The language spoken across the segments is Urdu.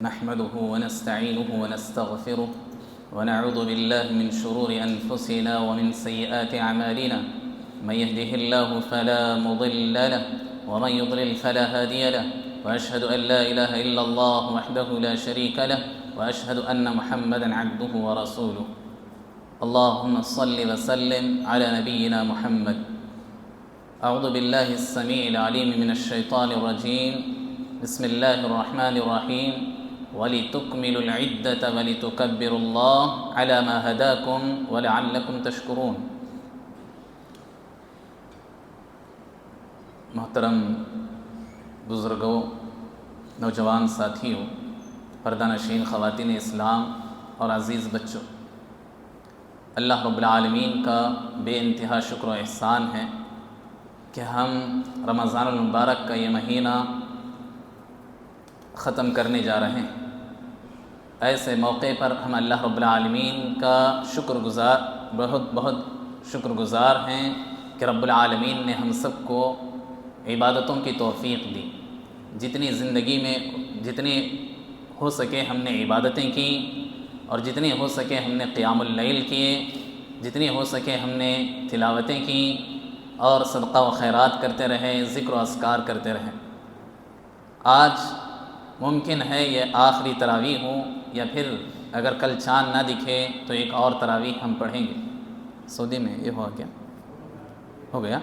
نحمده ونستعينه ونستغفره ونعوذ بالله من شرور أنفسنا ومن سيئات أعمالنا. من يهده الله فلا مضل له ومن يضلل فلا هادي له، وأشهد أن لا إله إلا الله وحده لا شريك له، وأشهد أن محمدا عبده ورسوله. اللهم صل وسلم على نبينا محمد. أعوذ بالله السميع العليم من الشيطان الرجيم. بسم الله الرحمن الرحيم. وَلِتُكْمِلُوا الْعِدَّةَ وَلِتُكَبِّرُوا اللَّهَ عَلَى مَا هَدَاكُمْ وَلَعَلَّكُمْ تَشْكُرُونَ. محترم بزرگوں، نوجوان ساتھیوں، پردہ نشین خواتین اسلام اور عزیز بچوں، اللہ رب العالمین کا بے انتہا شکر و احسان ہے کہ ہم رمضان المبارک کا یہ مہینہ ختم کرنے جا رہے ہیں۔ ایسے موقع پر ہم اللہ رب العالمین کا بہت شکر گزار ہیں کہ رب العالمین نے ہم سب کو عبادتوں کی توفیق دی۔ جتنی زندگی میں جتنی ہو سکے ہم نے عبادتیں کی، اور جتنی ہو سکے ہم نے قیام اللیل کیے، جتنی ہو سکے ہم نے تلاوتیں کی اور صدقہ و خیرات کرتے رہے، ذکر و اذکار کرتے رہے۔ آج ممکن ہے یہ آخری تراویح ہو، یا پھر اگر کل چاند نہ دکھے تو ایک اور تراویح ہم پڑھیں گے۔ سعودی میں یہ ہوا کیا؟ ہو گیا؟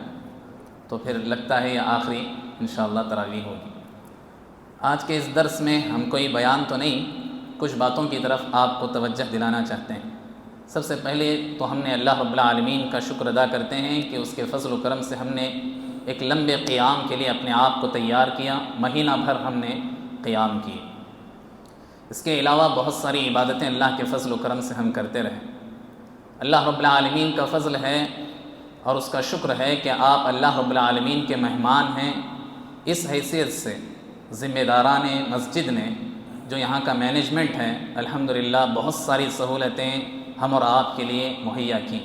تو پھر لگتا ہے یہ آخری انشاءاللہ تراویح ہوگی۔ آج کے اس درس میں ہم کوئی بیان تو نہیں، کچھ باتوں کی طرف آپ کو توجہ دلانا چاہتے ہیں۔ سب سے پہلے تو ہم نے اللہ رب العالمین کا شکر ادا کرتے ہیں کہ اس کے فضل و کرم سے ہم نے ایک لمبے قیام کے لیے اپنے آپ کو تیار کیا، مہینہ بھر ہم نے قیام کیے۔ اس کے علاوہ بہت ساری عبادتیں اللہ کے فضل و کرم سے ہم کرتے رہے۔ اللہ رب العالمین کا فضل ہے اور اس کا شکر ہے کہ آپ اللہ رب العالمین کے مہمان ہیں۔ اس حیثیت سے ذمہ داران مسجد نے، جو یہاں کا مینجمنٹ ہے، الحمدللہ بہت ساری سہولتیں ہم اور آپ کے لیے مہیا کی،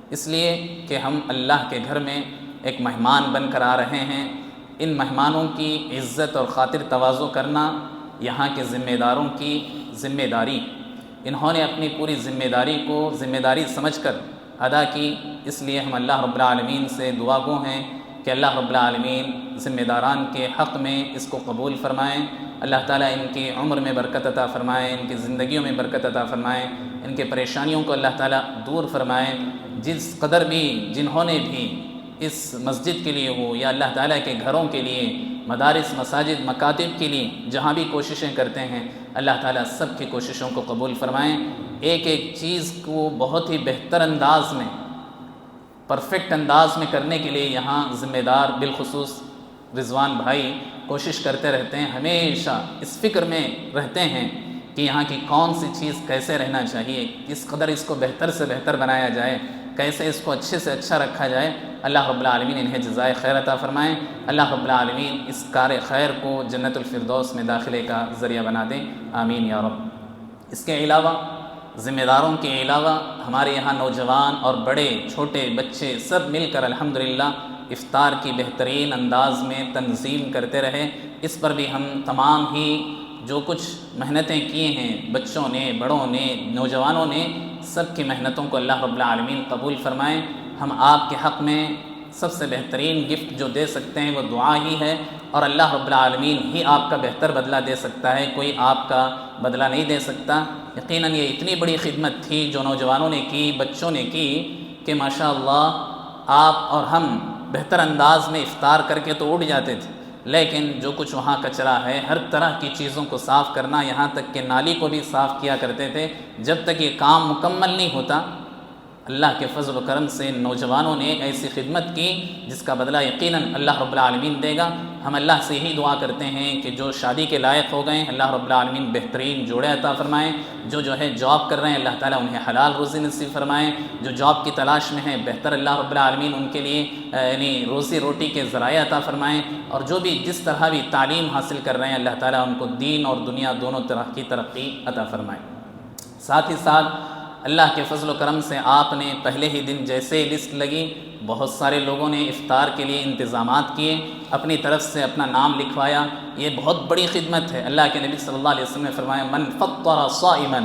اس لیے کہ ہم اللہ کے گھر میں ایک مہمان بن کر آ رہے ہیں۔ ان مہمانوں کی عزت اور خاطر تواضع کرنا یہاں کے ذمہ داروں کی ذمہ داری، انہوں نے اپنی پوری ذمہ داری کو ذمہ داری سمجھ کر ادا کی، اس لیے ہم اللہ رب العالمین سے دعا گو ہیں کہ اللہ رب العالمین ذمہ داران کے حق میں اس کو قبول فرمائیں۔ اللہ تعالیٰ ان کی عمر میں برکت عطا فرمائیں، ان کی زندگیوں میں برکت عطا فرمائیں، ان کے پریشانیوں کو اللہ تعالیٰ دور فرمائیں۔ جس قدر بھی جنہوں نے بھی اس مسجد کے لیے ہو یا اللہ تعالیٰ کے گھروں کے لیے، مدارس، مساجد، مکاتب کے لیے جہاں بھی کوششیں کرتے ہیں، اللہ تعالیٰ سب کی کوششوں کو قبول فرمائیں۔ ایک ایک چیز کو بہت ہی بہتر انداز میں، پرفیکٹ انداز میں کرنے کے لیے یہاں ذمہ دار بالخصوص رضوان بھائی کوشش کرتے رہتے ہیں، ہمیشہ اس فکر میں رہتے ہیں کہ یہاں کی کون سی چیز کیسے رہنا چاہیے، کس قدر اس کو بہتر سے بہتر بنایا جائے، کیسے اس کو اچھے سے اچھا رکھا جائے۔ اللہ رب العالمین انہیں جزائے خیر عطا فرمائیں۔ اللہ رب العالمین اس کار خیر کو جنت الفردوس میں داخلے کا ذریعہ بنا دیں، آمین یا رب۔ اس کے علاوہ ذمہ داروں کے علاوہ ہمارے یہاں نوجوان اور بڑے چھوٹے بچے سب مل کر الحمدللہ افطار کی بہترین انداز میں تنظیم کرتے رہے۔ اس پر بھی ہم تمام ہی جو کچھ محنتیں کیے ہیں، بچوں نے، بڑوں نے، نوجوانوں نے، سب کی محنتوں کو اللہ رب العالمین قبول فرمائیں۔ ہم آپ کے حق میں سب سے بہترین گفٹ جو دے سکتے ہیں وہ دعا ہی ہے، اور اللہ رب العالمین ہی آپ کا بہتر بدلہ دے سکتا ہے، کوئی آپ کا بدلہ نہیں دے سکتا۔ یقیناً یہ اتنی بڑی خدمت تھی جو نوجوانوں نے کی، بچوں نے کی، کہ ماشاءاللہ آپ اور ہم بہتر انداز میں افطار کر کے تو اٹھ جاتے تھے، لیکن جو کچھ وہاں کچرا ہے، ہر طرح کی چیزوں کو صاف کرنا، یہاں تک کہ نالی کو بھی صاف کیا کرتے تھے۔ جب تک یہ کام مکمل نہیں ہوتا، اللہ کے فضل و کرم سے نوجوانوں نے ایسی خدمت کی جس کا بدلہ یقیناً اللہ رب العالمین دے گا۔ ہم اللہ سے یہی دعا کرتے ہیں کہ جو شادی کے لائق ہو گئے، اللہ رب العالمین بہترین جوڑے عطا فرمائیں۔ جو ہے جاب کر رہے ہیں، اللہ تعالیٰ انہیں حلال روزی نصیب فرمائیں۔ جو جاب کی تلاش میں ہیں، بہتر اللہ رب العالمین ان کے لیے یعنی روزی روٹی کے ذرائع عطا فرمائیں۔ اور جو بھی جس طرح بھی تعلیم حاصل کر رہے ہیں، اللہ تعالیٰ ان کو دین اور دنیا دونوں طرح کی ترقی عطا فرمائیں۔ ساتھ ہی ساتھ اللہ کے فضل و کرم سے آپ نے پہلے ہی دن جیسے لسٹ لگی بہت سارے لوگوں نے افطار کے لیے انتظامات کیے، اپنی طرف سے اپنا نام لکھوایا، یہ بہت بڑی خدمت ہے۔ اللہ کے نبی صلی اللہ علیہ وسلم نے فرمایا من فطر صائما،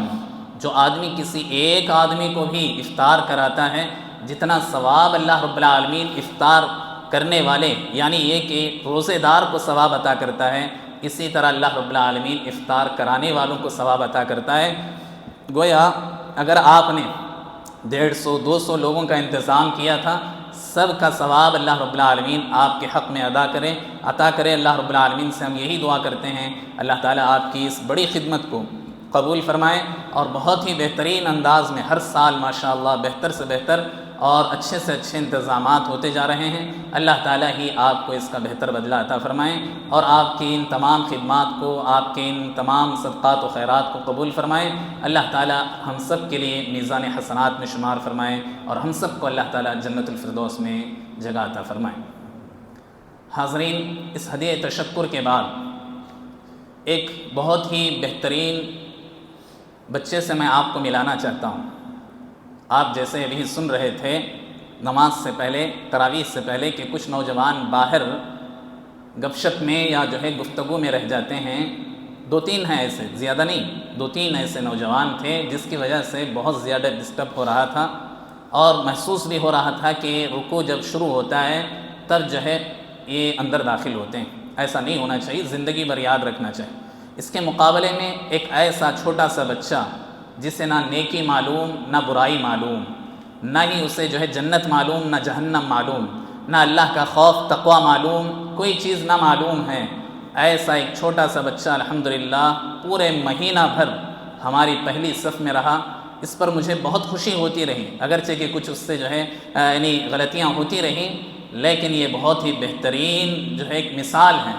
جو آدمی کسی ایک آدمی کو بھی افطار کراتا ہے، جتنا ثواب اللہ رب العالمین افطار کرنے والے یعنی یہ کہ روزے دار کو ثواب عطا کرتا ہے، اسی طرح اللہ رب العالمین افطار کرانے والوں کو ثواب عطا کرتا ہے۔ گویا اگر آپ نے 150-200 لوگوں کا انتظام کیا تھا، سب کا ثواب اللہ رب العالمین آپ کے حق میں عطا کرے۔ اللہ رب العالمین سے ہم یہی دعا کرتے ہیں، اللہ تعالیٰ آپ کی اس بڑی خدمت کو قبول فرمائے اور بہت ہی بہترین انداز میں ہر سال ماشاءاللہ بہتر سے بہتر اور اچھے سے اچھے انتظامات ہوتے جا رہے ہیں۔ اللہ تعالیٰ ہی آپ کو اس کا بہتر بدلہ عطا فرمائیں اور آپ کی ان تمام خدمات کو، آپ کے ان تمام صدقات و خیرات کو قبول فرمائیں۔ اللہ تعالیٰ ہم سب کے لیے میزان حسنات میں شمار فرمائیں اور ہم سب کو اللہ تعالیٰ جنت الفردوس میں جگہ عطا فرمائیں۔ حاضرین، اس ہدیہ تشکر کے بعد ایک بہت ہی بہترین بچے سے میں آپ کو ملانا چاہتا ہوں۔ آپ جیسے ابھی سن رہے تھے نماز سے پہلے، تراویح سے پہلے، کہ کچھ نوجوان باہر گپ شپ میں یا جو ہے گفتگو میں رہ جاتے ہیں۔ 2-3 ہیں ایسے، زیادہ نہیں، 2-3 ایسے نوجوان تھے جس کی وجہ سے بہت زیادہ ڈسٹرب ہو رہا تھا اور محسوس بھی ہو رہا تھا کہ رکوع جب شروع ہوتا ہے تب جو ہے یہ اندر داخل ہوتے ہیں۔ ایسا نہیں ہونا چاہیے، زندگی بھر یاد رکھنا چاہیے۔ اس کے مقابلے میں ایک ایسا چھوٹا سا بچہ جسے نہ نیکی معلوم نہ برائی معلوم، نہ ہی اسے جو ہے جنت معلوم نہ جہنم معلوم، نہ اللہ کا خوف تقوی معلوم، کوئی چیز نہ معلوم ہے، ایسا ایک چھوٹا سا بچہ الحمدللہ پورے مہینہ بھر ہماری پہلی صف میں رہا۔ اس پر مجھے بہت خوشی ہوتی رہی، اگرچہ کہ کچھ اس سے جو ہے یعنی غلطیاں ہوتی رہیں، لیکن یہ بہت ہی بہترین جو ہے ایک مثال ہے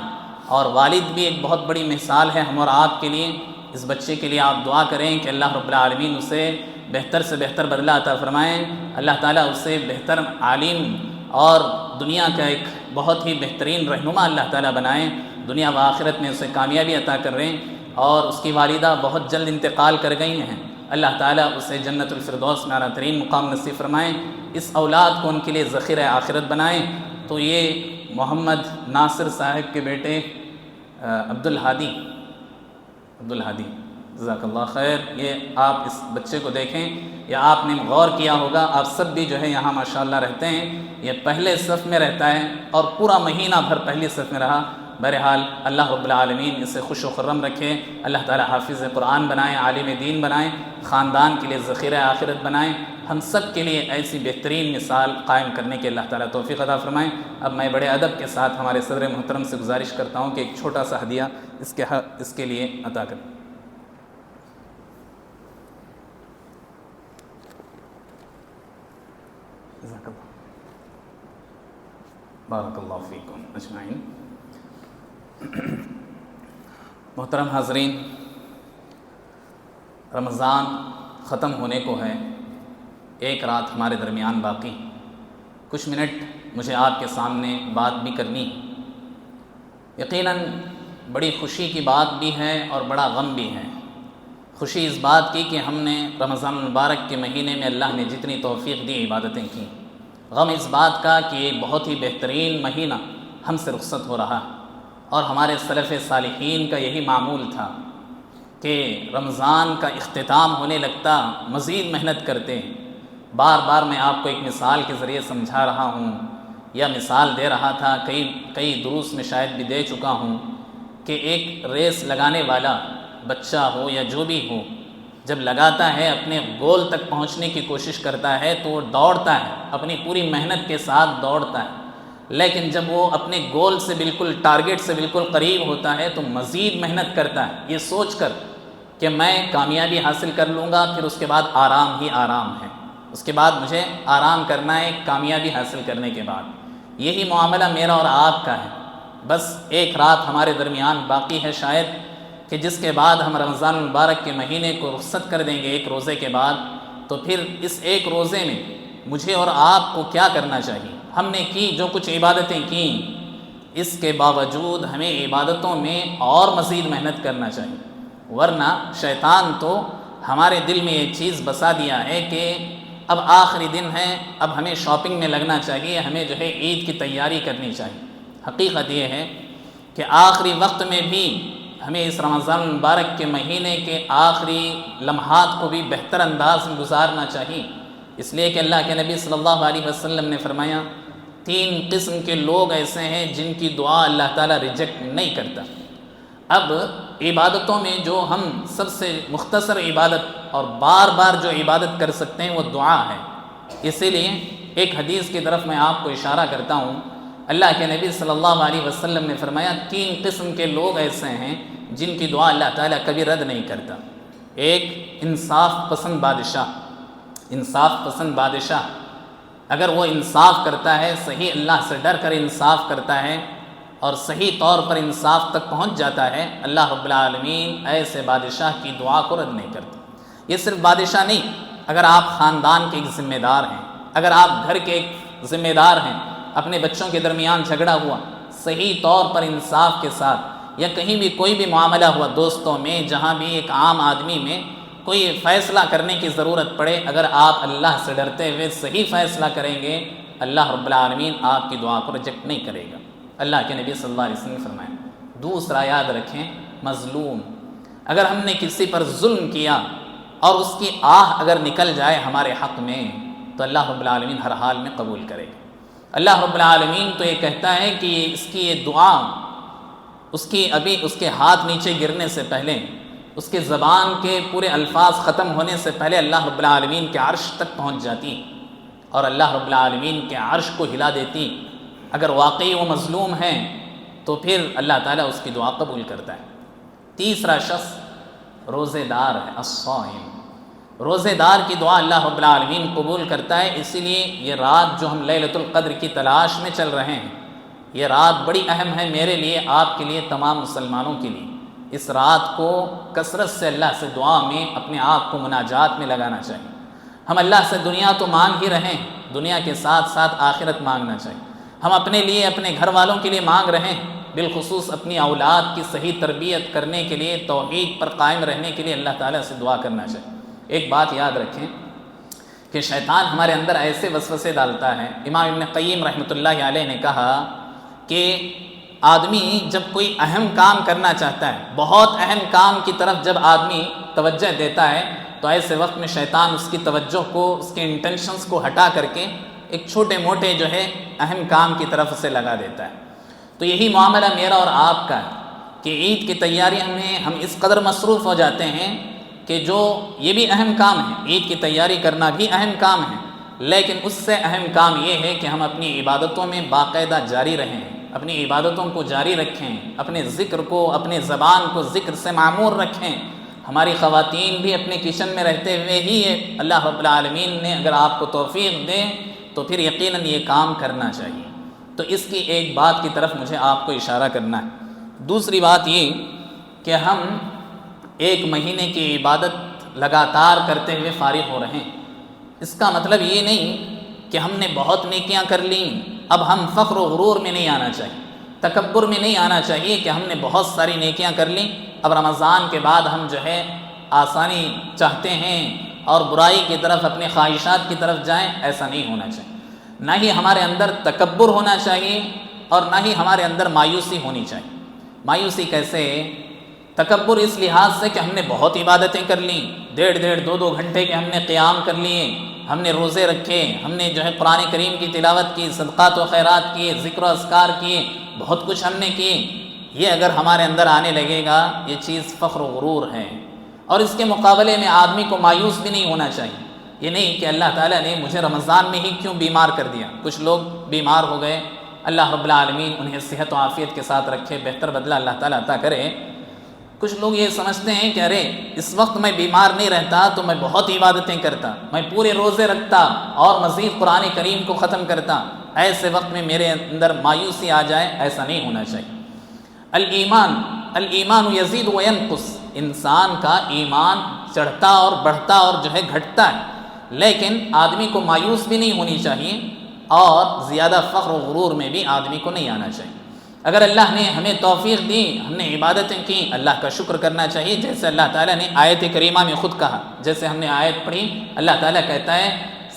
اور والد بھی ایک بہت بڑی مثال ہے ہم اور آپ کے لیے۔ اس بچے کے لیے آپ دعا کریں کہ اللہ رب العالمین اسے بہتر سے بہتر بدلہ عطا فرمائیں، اللہ تعالیٰ اسے بہتر عالم اور دنیا کا ایک بہت ہی بہترین رہنما اللہ تعالیٰ بنائیں، دنیا و آخرت میں اسے کامیابی عطا کر رہے ہیں۔ اور اس کی والدہ بہت جلد انتقال کر گئی ہیں، اللہ تعالیٰ اسے جنت الفردوس میں اعلیٰ ترین مقام نصیب فرمائیں، اس اولاد کو ان کے لیے ذخیرہ آخرت بنائیں۔ تو یہ محمد ناصر صاحب کے بیٹے عبدالہادی، جزاک اللہ خیر، یہ آپ اس بچے کو دیکھیں، یا آپ نے غور کیا ہوگا، آپ سب بھی جو ہے یہاں ماشاءاللہ رہتے ہیں، یہ پہلے صف میں رہتا ہے اور پورا مہینہ بھر پہلی صف میں رہا۔ بہرحال اللہ رب العالمین اسے خوش و خرم رکھے، اللہ تعالیٰ حافظ قرآن بنائیں، عالم دین بنائیں، خاندان کے لیے ذخیرہ آخرت بنائیں، ہم سب کے لیے ایسی بہترین مثال قائم کرنے کے اللہ تعالیٰ توفیق عطا فرمائیں۔ اب میں بڑے ادب کے ساتھ ہمارے صدر محترم سے گزارش کرتا ہوں کہ ایک چھوٹا سا ہدیہ اس کے لیے عطا کریں۔ جزاک اللہ، بارک اللہ فیکم اجمعین۔ محترم حاضرین، رمضان ختم ہونے کو ہے، ایک رات ہمارے درمیان باقی، کچھ منٹ مجھے آپ کے سامنے بات بھی کرنی۔ یقیناً بڑی خوشی کی بات بھی ہے اور بڑا غم بھی ہے۔ خوشی اس بات کی کہ ہم نے رمضان المبارک کے مہینے میں اللہ نے جتنی توفیق دی عبادتیں کی، غم اس بات کا کہ یہ بہت ہی بہترین مہینہ ہم سے رخصت ہو رہا، اور ہمارے سلف صالحین کا یہی معمول تھا کہ رمضان کا اختتام ہونے لگتا مزید محنت کرتے۔ بار بار میں آپ کو ایک مثال کے ذریعے سمجھا رہا ہوں یا مثال دے رہا تھا، کئی دروس میں شاید بھی دے چکا ہوں کہ ایک ریس لگانے والا بچہ ہو یا جو بھی ہو، جب لگاتا ہے اپنے گول تک پہنچنے کی کوشش کرتا ہے تو وہ دوڑتا ہے، اپنی پوری محنت کے ساتھ دوڑتا ہے، لیکن جب وہ اپنے گول سے بالکل ٹارگٹ سے بالکل قریب ہوتا ہے تو مزید محنت کرتا ہے، یہ سوچ کر کہ میں کامیابی حاصل کر لوں گا، پھر اس کے بعد آرام ہی آرام ہے، اس کے بعد مجھے آرام کرنا ہے کامیابی حاصل کرنے کے بعد۔ یہی معاملہ میرا اور آپ کا ہے، بس ایک رات ہمارے درمیان باقی ہے شاید، کہ جس کے بعد ہم رمضان المبارک کے مہینے کو رخصت کر دیں گے ایک روزے کے بعد۔ تو پھر اس ایک روزے میں مجھے اور آپ کو کیا کرنا چاہیے؟ ہم نے کی جو کچھ عبادتیں کیں، اس کے باوجود ہمیں عبادتوں میں اور مزید محنت کرنا چاہیے، ورنہ شیطان تو ہمارے دل میں یہ چیز بسا دیا ہے کہ اب آخری دن ہے، اب ہمیں شاپنگ میں لگنا چاہیے، ہمیں جو ہے عید کی تیاری کرنی چاہیے۔ حقیقت یہ ہے کہ آخری وقت میں بھی ہمیں اس رمضان المبارک کے مہینے کے آخری لمحات کو بھی بہتر انداز میں گزارنا چاہیے، اس لیے کہ اللہ کے نبی صلی اللہ علیہ وسلم نے فرمایا 3 قسم کے لوگ ایسے ہیں جن کی دعا اللہ تعالیٰ ریجیکٹ نہیں کرتا۔ اب عبادتوں میں جو ہم سب سے مختصر عبادت اور بار بار جو عبادت کر سکتے ہیں وہ دعا ہے۔ اسی لیے ایک حدیث کی طرف میں آپ کو اشارہ کرتا ہوں۔ اللہ کے نبی صلی اللہ علیہ وسلم نے فرمایا 3 قسم کے لوگ ایسے ہیں جن کی دعا اللہ تعالیٰ کبھی رد نہیں کرتا۔ ایک انصاف پسند بادشاہ، انصاف پسند بادشاہ اگر وہ انصاف کرتا ہے، صحیح اللہ سے ڈر کر انصاف کرتا ہے اور صحیح طور پر انصاف تک پہنچ جاتا ہے، اللہ رب العالمین ایسے بادشاہ کی دعا کو رد نہیں کرتا۔ یہ صرف بادشاہ نہیں، اگر آپ خاندان کے ایک ذمہ دار ہیں، اگر آپ گھر کے ایک ذمہ دار ہیں، اپنے بچوں کے درمیان جھگڑا ہوا، صحیح طور پر انصاف کے ساتھ، یا کہیں بھی کوئی بھی معاملہ ہوا دوستوں میں، جہاں بھی ایک عام آدمی میں کوئی فیصلہ کرنے کی ضرورت پڑے، اگر آپ اللہ سے ڈرتے ہوئے صحیح فیصلہ کریں گے، اللہ رب العالمین آپ کی دعا کو ریجیکٹ نہیں کرے گا۔ اللہ کے نبی صلی اللہ علیہ وسلم نے فرمایا۔ دوسرا یاد رکھیں، مظلوم، اگر ہم نے کسی پر ظلم کیا اور اس کی آہ اگر نکل جائے ہمارے حق میں، تو اللہ رب العالمین ہر حال میں قبول کرے گا۔ اللہ رب العالمین تو یہ کہتا ہے کہ اس کی یہ دعا اس کے ہاتھ نیچے گرنے سے پہلے، اس کے زبان کے پورے الفاظ ختم ہونے سے پہلے اللہ رب العالمین کے عرش تک پہنچ جاتی اور اللہ رب العالمین کے عرش کو ہلا دیتی۔ اگر واقعی وہ مظلوم ہیں تو پھر اللہ تعالیٰ اس کی دعا قبول کرتا ہے۔ تیسرا شخص روزے دار ہے، الصائم، روزے دار کی دعا اللہ رب العالمین قبول کرتا ہے۔ اسی لیے یہ رات جو ہم لیلۃ القدر کی تلاش میں چل رہے ہیں، یہ رات بڑی اہم ہے میرے لیے، آپ کے لیے، تمام مسلمانوں کے لیے۔ اس رات کو کثرت سے اللہ سے دعا میں اپنے آپ کو مناجات میں لگانا چاہیے۔ ہم اللہ سے دنیا تو مانگ ہی رہے ہیں، دنیا کے ساتھ ساتھ آخرت مانگنا چاہیے۔ ہم اپنے لیے، اپنے گھر والوں کے لیے مانگ رہے ہیں، بالخصوص اپنی اولاد کی صحیح تربیت کرنے کے لیے، توحید پر قائم رہنے کے لیے اللہ تعالیٰ سے دعا کرنا چاہیے۔ ایک بات یاد رکھیں کہ شیطان ہمارے اندر ایسے وسوسے ڈالتا ہے۔ امام ابن قیم رحمۃ اللہ علیہ نے کہا کہ آدمی جب کوئی اہم کام کرنا چاہتا ہے، بہت اہم کام کی طرف جب آدمی توجہ دیتا ہے، تو ایسے وقت میں شیطان اس کی توجہ کو، اس کے انٹینشنز کو ہٹا کر کے ایک چھوٹے موٹے جو ہے اہم کام کی طرف سے لگا دیتا ہے۔ تو یہی معاملہ میرا اور آپ کا ہے کہ عید کی تیاریوں میں ہم اس قدر مصروف ہو جاتے ہیں کہ جو یہ بھی اہم کام ہے، عید کی تیاری کرنا بھی اہم کام ہے، لیکن اس سے اہم کام یہ ہے کہ ہم اپنی عبادتوں میں باقاعدہ جاری رہیں، اپنی عبادتوں کو جاری رکھیں، اپنے ذکر کو، اپنے زبان کو ذکر سے معمور رکھیں۔ ہماری خواتین بھی اپنے کچن میں رہتے ہوئے ہی اللہ رب العالمین نے اگر آپ کو توفیق دے تو پھر یقیناً یہ کام کرنا چاہیے۔ تو اس کی ایک بات کی طرف مجھے آپ کو اشارہ کرنا ہے۔ دوسری بات یہ کہ ہم ایک مہینے کی عبادت لگاتار کرتے ہوئے فارغ ہو رہے ہیں، اس کا مطلب یہ نہیں کہ ہم نے بہت نیکیاں کر لیں، اب ہم فخر و غرور میں نہیں آنا چاہیے، تکبر میں نہیں آنا چاہیے کہ ہم نے بہت ساری نیکیاں کر لیں، اب رمضان کے بعد ہم جو ہے آسانی چاہتے ہیں اور برائی کی طرف، اپنے خواہشات کی طرف جائیں۔ ایسا نہیں ہونا چاہیے۔ نہ ہی ہمارے اندر تکبر ہونا چاہیے اور نہ ہی ہمارے اندر مایوسی ہونی چاہیے۔ مایوسی کیسے؟ تکبر اس لحاظ سے کہ ہم نے بہت عبادتیں کر لیں، 1.5 گھنٹے کے ہم نے قیام کر لیے، ہم نے روزے رکھے، ہم نے جو ہے قرآن کریم کی تلاوت کی، صدقات و خیرات کیے، ذکر و اذکار کیے، بہت کچھ ہم نے کیے۔ یہ اگر ہمارے اندر آنے لگے گا، یہ چیز فخر و غرور ہے۔ اور اس کے مقابلے میں آدمی کو مایوس بھی نہیں ہونا چاہیے۔ یہ نہیں کہ اللہ تعالیٰ نے مجھے رمضان میں ہی کیوں بیمار کر دیا۔ کچھ لوگ بیمار ہو گئے، اللہ رب العالمین انہیں صحت و عافیت کے ساتھ رکھے، بہتر بدلہ اللہ تعالیٰ عطا کرے۔ کچھ لوگ یہ سمجھتے ہیں کہ ارے اس وقت میں بیمار نہیں رہتا تو میں بہت عبادتیں کرتا، میں پورے روزے رکھتا اور مزید قرآن کریم کو ختم کرتا، ایسے وقت میں میرے اندر مایوسی آ جائے۔ ایسا نہیں ہونا چاہیے۔ الایمان یزید و ینقص، انسان کا ایمان چڑھتا اور بڑھتا اور جو ہے گھٹتا ہے، لیکن آدمی کو مایوس بھی نہیں ہونی چاہیے اور زیادہ فخر و غرور میں بھی آدمی کو نہیں آنا چاہیے۔ اگر اللہ نے ہمیں توفیق دی، ہم نے عبادتیں کی، اللہ کا شکر کرنا چاہیے، جیسے اللہ تعالیٰ نے آیت کریمہ میں خود کہا، جیسے ہم نے آیت پڑھی، اللہ تعالیٰ کہتا ہے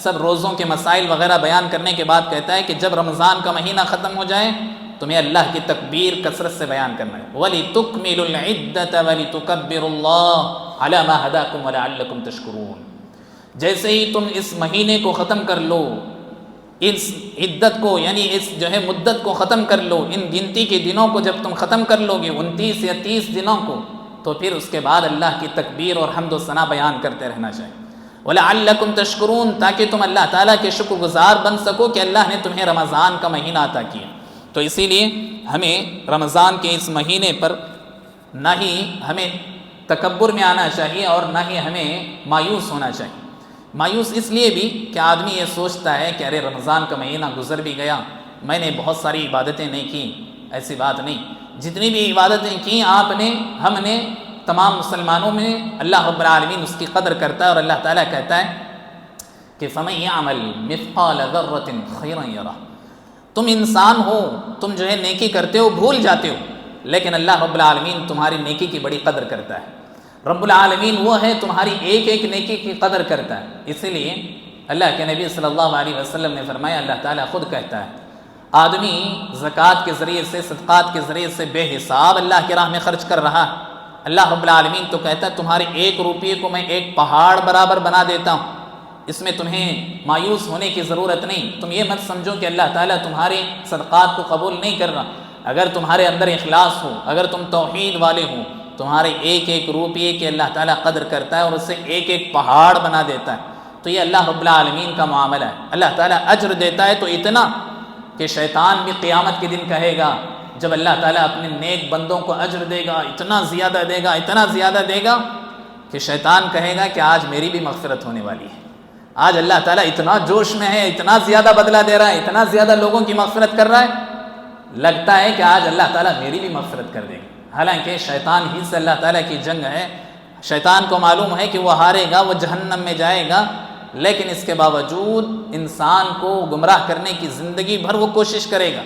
سب روزوں کے مسائل وغیرہ بیان کرنے کے بعد کہتا ہے کہ جب رمضان کا مہینہ ختم ہو جائے تمہیں اللہ کی تکبیر کثرت سے بیان کرنا ہے. وَلِتُكْمِلُوا الْعِدَّةَ وَلِتُكَبِّرُوا اللَّهَ عَلَى مَا هَدَاكُمْ وَلَعَلَّكُمْ تَشْكُرُونَ. جیسے ہی تم اس مہینے کو ختم کر لو، اس عدت کو یعنی اس جو ہے مدت کو ختم کر لو، ان گنتی کے دنوں کو جب تم ختم کر لو گے 29 یا 30 دنوں کو، تو پھر اس کے بعد اللہ کی تکبیر اور حمد و ثنا بیان کرتے رہنا چاہیے. وَلَعَلَّكُمْ تَشْكُرُونَ، تاکہ تم اللہ تعالیٰ کے شکر گزار بن سکو کہ اللہ نے تمہیں رمضان کا مہینہ عطا کیا. تو اسی لیے ہمیں رمضان کے اس مہینے پر نہ ہی ہمیں تکبر میں آنا چاہیے اور نہ ہی ہمیں مایوس ہونا چاہیے. مایوس اس لیے بھی کہ آدمی یہ سوچتا ہے کہ ارے رمضان کا مہینہ گزر بھی گیا، میں نے بہت ساری عبادتیں نہیں کی. ایسی بات نہیں، جتنی بھی عبادتیں کی آپ نے، ہم نے، تمام مسلمانوں میں اللہ رب العالمین اس کی قدر کرتا ہے. اور اللہ تعالیٰ کہتا ہے کہ فَمَن يَعْمَلْ مِثْقَالَ ذَرَّةٍ خَيْرًا يَرَهُ. تم انسان ہو، تم جو ہے نیکی کرتے ہو، بھول جاتے ہو، لیکن اللہ رب العالمین تمہاری نیکی کی بڑی قدر کرتا ہے. رب العالمین وہ ہے تمہاری ایک ایک نیکی کی قدر کرتا ہے. اسی لیے اللہ کے نبی صلی اللہ علیہ وسلم نے فرمایا، اللہ تعالیٰ خود کہتا ہے آدمی زکوٰۃ کے ذریعے سے، صدقات کے ذریعے سے بے حساب اللہ کی راہ میں خرچ کر رہا ہے. اللہ رب العالمین تو کہتا ہے تمہارے 1 روپیے کو میں 1 پہاڑ برابر بنا دیتا ہوں. اس میں تمہیں مایوس ہونے کی ضرورت نہیں. تم یہ مت سمجھو کہ اللہ تعالیٰ تمہارے صدقات کو قبول نہیں کر رہا. اگر تمہارے اندر اخلاص ہو، اگر تم توحید والے ہو، تمہارے 1 روپیے کی اللہ تعالیٰ قدر کرتا ہے اور اسے 1 پہاڑ بنا دیتا ہے. تو یہ اللہ رب العالمین کا معاملہ ہے. اللہ تعالیٰ اجر دیتا ہے تو اتنا کہ شیطان بھی قیامت کے دن کہے گا، جب اللہ تعالیٰ اپنے نیک بندوں کو اجر دے گا، اتنا زیادہ دے گا، اتنا زیادہ دے گا کہ شیطان کہے گا کہ آج میری بھی مغفرت ہونے والی ہے. آج اللہ تعالیٰ اتنا جوش میں ہے، اتنا زیادہ بدلہ دے رہا ہے، اتنا زیادہ لوگوں کی مغفرت کر رہا ہے، لگتا ہے کہ آج اللہ تعالیٰ میری بھی مغفرت کر دے گا. حالانکہ شیطان ہی سے اللہ تعالیٰ کی جنگ ہے. شیطان کو معلوم ہے کہ وہ ہارے گا، وہ جہنم میں جائے گا، لیکن اس کے باوجود انسان کو گمراہ کرنے کی زندگی بھر وہ کوشش کرے گا.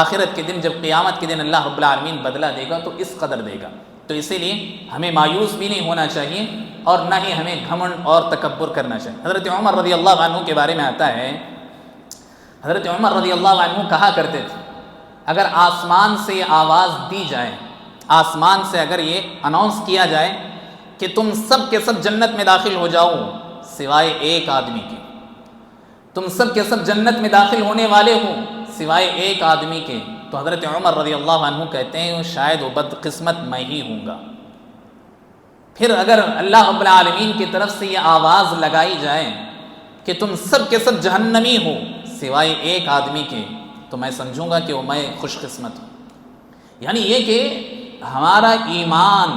آخرت کے دن، جب قیامت کے دن اللہ رب العالمین بدلہ دے گا تو اس قدر دے گا. تو اسی لیے ہمیں مایوس بھی نہیں ہونا چاہیے اور نہ ہی ہمیں گھمنڈ اور تکبر کرنا چاہیے. حضرت عمر رضی اللہ عنہ کے بارے میں آتا ہے، حضرت عمر رضی اللہ عنہ کہا کرتے تھے اگر آسمان سے یہ آواز دی جائے، آسمان سے اگر یہ اناؤنس کیا جائے کہ تم سب کے سب جنت میں داخل ہو جاؤ سوائے ایک آدمی کے، تم سب کے سب جنت میں داخل ہونے والے ہو سوائے ایک آدمی کے، تو حضرت عمر رضی اللہ عنہ کہتے ہیں شاید وہ بدقسمت میں ہی ہوں گا. پھر اگر اللہ رب العالمین کی طرف سے یہ آواز لگائی جائے کہ تم سب کے سب جہنمی ہو سوائے ایک آدمی کے، تو میں سمجھوں گا کہ وہ میں خوش قسمت ہوں. یعنی یہ کہ ہمارا ایمان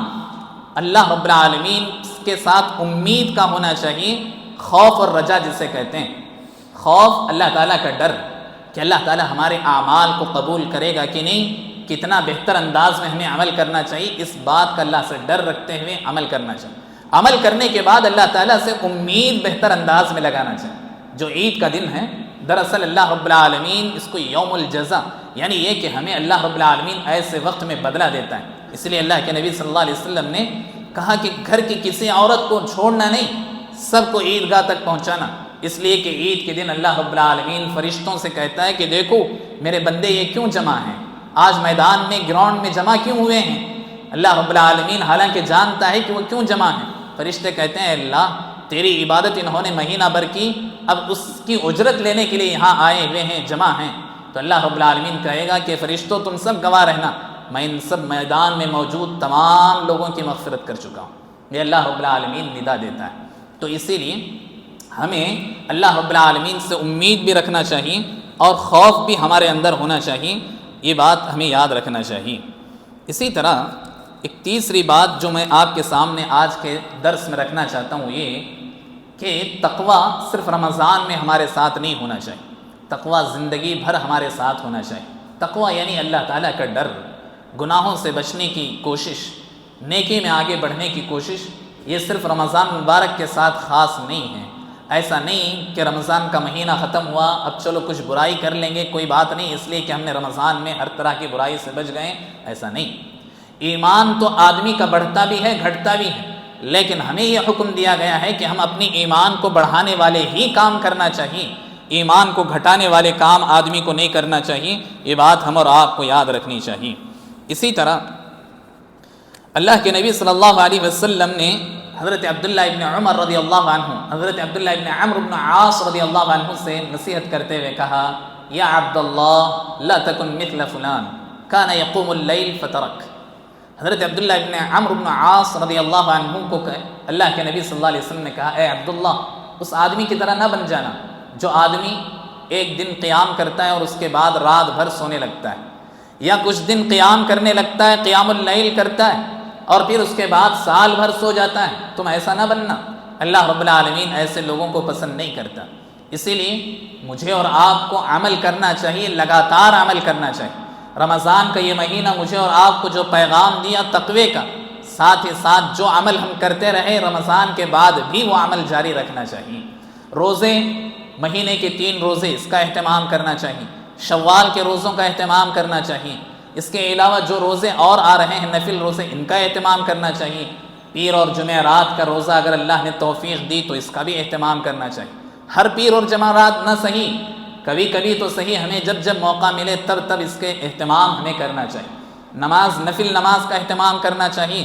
اللہ رب العالمین کے ساتھ امید کا ہونا چاہیے، خوف اور رجا جسے کہتے ہیں. خوف اللہ تعالیٰ کا ڈر کہ اللہ تعالیٰ ہمارے اعمال کو قبول کرے گا کہ نہیں، کتنا بہتر انداز میں ہمیں عمل کرنا چاہیے، اس بات کا اللہ سے ڈر رکھتے ہوئے عمل کرنا چاہیے. عمل کرنے کے بعد اللہ تعالیٰ سے امید بہتر انداز میں لگانا چاہیے. جو عید کا دن ہے دراصل اللہ رب العالمین اس کو یوم الجزا، یعنی یہ کہ ہمیں اللہ رب العالمین ایسے وقت میں بدلہ دیتا ہے. اس لیے اللہ کے نبی صلی اللہ علیہ وسلم نے کہا کہ گھر کی کسی عورت کو چھوڑنا نہیں، سب کو عیدگاہ تک پہنچانا. اس لیے کہ عید کے دن اللہ رب العالمین فرشتوں سے کہتا ہے کہ دیکھو میرے بندے یہ کیوں جمع ہیں، آج میدان میں گراؤنڈ میں جمع کیوں ہوئے ہیں. اللہ رب العالمین حالانکہ جانتا ہے کہ وہ کیوں جمع ہیں. فرشتے کہتے ہیں اللہ تیری عبادت انہوں نے مہینہ بھر کی، اب اس کی اجرت لینے کے لیے یہاں آئے ہوئے ہیں، جمع ہیں. تو اللہ رب العالمین کہے گا کہ فرشتوں تم سب گواہ رہنا، میں ان سب میدان میں موجود تمام لوگوں کی مغفرت کر چکا ہوں. یہ اللہ رب العالمین ندا دیتا ہے. تو اسی لیے ہمیں اللہ رب العالمین سے امید بھی رکھنا چاہیے اور خوف بھی ہمارے اندر ہونا چاہیے. یہ بات ہمیں یاد رکھنا چاہیے. اسی طرح ایک تیسری بات جو میں آپ کے سامنے آج کے درس میں رکھنا چاہتا ہوں یہ کہ تقویٰ صرف رمضان میں ہمارے ساتھ نہیں ہونا چاہیے، تقویٰ زندگی بھر ہمارے ساتھ ہونا چاہیے. تقویٰ یعنی اللہ تعالیٰ کا ڈر، گناہوں سے بچنے کی کوشش، نیکی میں آگے بڑھنے کی کوشش. یہ صرف رمضان مبارک کے ساتھ خاص نہیں ہے. ایسا نہیں کہ رمضان کا مہینہ ختم ہوا اب چلو کچھ برائی کر لیں گے، کوئی بات نہیں، اس لیے کہ ہم نے رمضان میں ہر طرح کی برائی سے بچ گئے. ایسا نہیں. ایمان تو آدمی کا بڑھتا بھی ہے گھٹتا بھی ہے. لیکن ہمیں یہ حکم دیا گیا ہے کہ ہم اپنی ایمان کو بڑھانے والے ہی کام کرنا چاہیے، ایمان کو گھٹانے والے کام آدمی کو نہیں کرنا چاہیے۔ یہ بات ہم اور آپ کو یاد رکھنی چاہیے۔ اسی طرح اللہ کے نبی صلی اللہ علیہ وسلم نے حضرت عبداللہ ابن عمر رضی اللہ عنہ، حضرت عبداللہ ابن عمرو بن عاص رضی اللہ عنہ سے نصیحت کرتے ہوئے کہا، یا عبداللہ لا تکن مثل فلان کان یقوم اللیل فترک۔ حضرت عبداللہ ابن عمرو بن عاص رضی اللہ عنہ کو اللہ کے نبی صلی اللہ علیہ وسلم نے کہا، اے عبداللہ اس آدمی کی طرح نہ بن جانا جو آدمی ایک دن قیام کرتا ہے اور اس کے بعد رات بھر سونے لگتا ہے، یا کچھ دن قیام کرنے لگتا ہے، قیام اللیل کرتا ہے اور پھر اس کے بعد سال بھر سو جاتا ہے۔ تم ایسا نہ بننا، اللہ رب العالمین ایسے لوگوں کو پسند نہیں کرتا۔ اسی لیے مجھے اور آپ کو عمل کرنا چاہیے، لگاتار عمل کرنا چاہیے۔ رمضان کا یہ مہینہ مجھے اور آپ کو جو پیغام دیا تقوی کا، ساتھ ہی ساتھ جو عمل ہم کرتے رہے رمضان کے بعد بھی وہ عمل جاری رکھنا چاہیے۔ روزے، مہینے کے 3 روزے، اس کا اہتمام کرنا چاہیے۔ شوال کے روزوں کا اہتمام کرنا چاہیے۔ اس کے علاوہ جو روزے اور آ رہے ہیں نفل روزے، ان کا اہتمام کرنا چاہیے۔ پیر اور جمعرات کا روزہ اگر اللہ نے توفیق دی تو اس کا بھی اہتمام کرنا چاہیے۔ ہر پیر اور جمعرات نہ صحیح، کبھی کبھی تو صحیح، ہمیں جب جب موقع ملے تب اس کے اہتمام ہمیں کرنا چاہیے۔ نماز، نفل نماز کا اہتمام کرنا چاہیے۔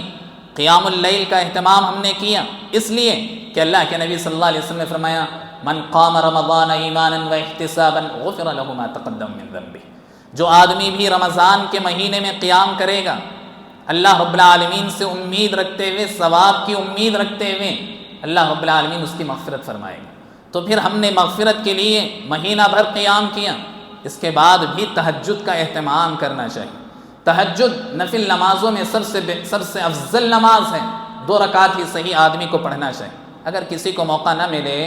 قیام اللیل کا اہتمام ہم نے کیا اس لیے کہ اللہ کے نبی صلی اللہ علیہ وسلم نے فرمایا، من قام رمضان ایمانا واحتسابا غفر له ما تقدم من ذنبه۔ جو آدمی بھی رمضان کے مہینے میں قیام کرے گا، اللہ رب العالمین سے امید رکھتے ہوئے، ثواب کی امید رکھتے ہوئے، اللہ رب العالمین اس کی مغفرت فرمائے گا۔ تو پھر ہم نے مغفرت کے لیے مہینہ بھر قیام کیا، اس کے بعد بھی تہجد کا اہتمام کرنا چاہیے۔ تہجد نفل نمازوں میں سب سے افضل نماز ہے، 2 رکعت ہی صحیح آدمی کو پڑھنا چاہیے۔ اگر کسی کو موقع نہ ملے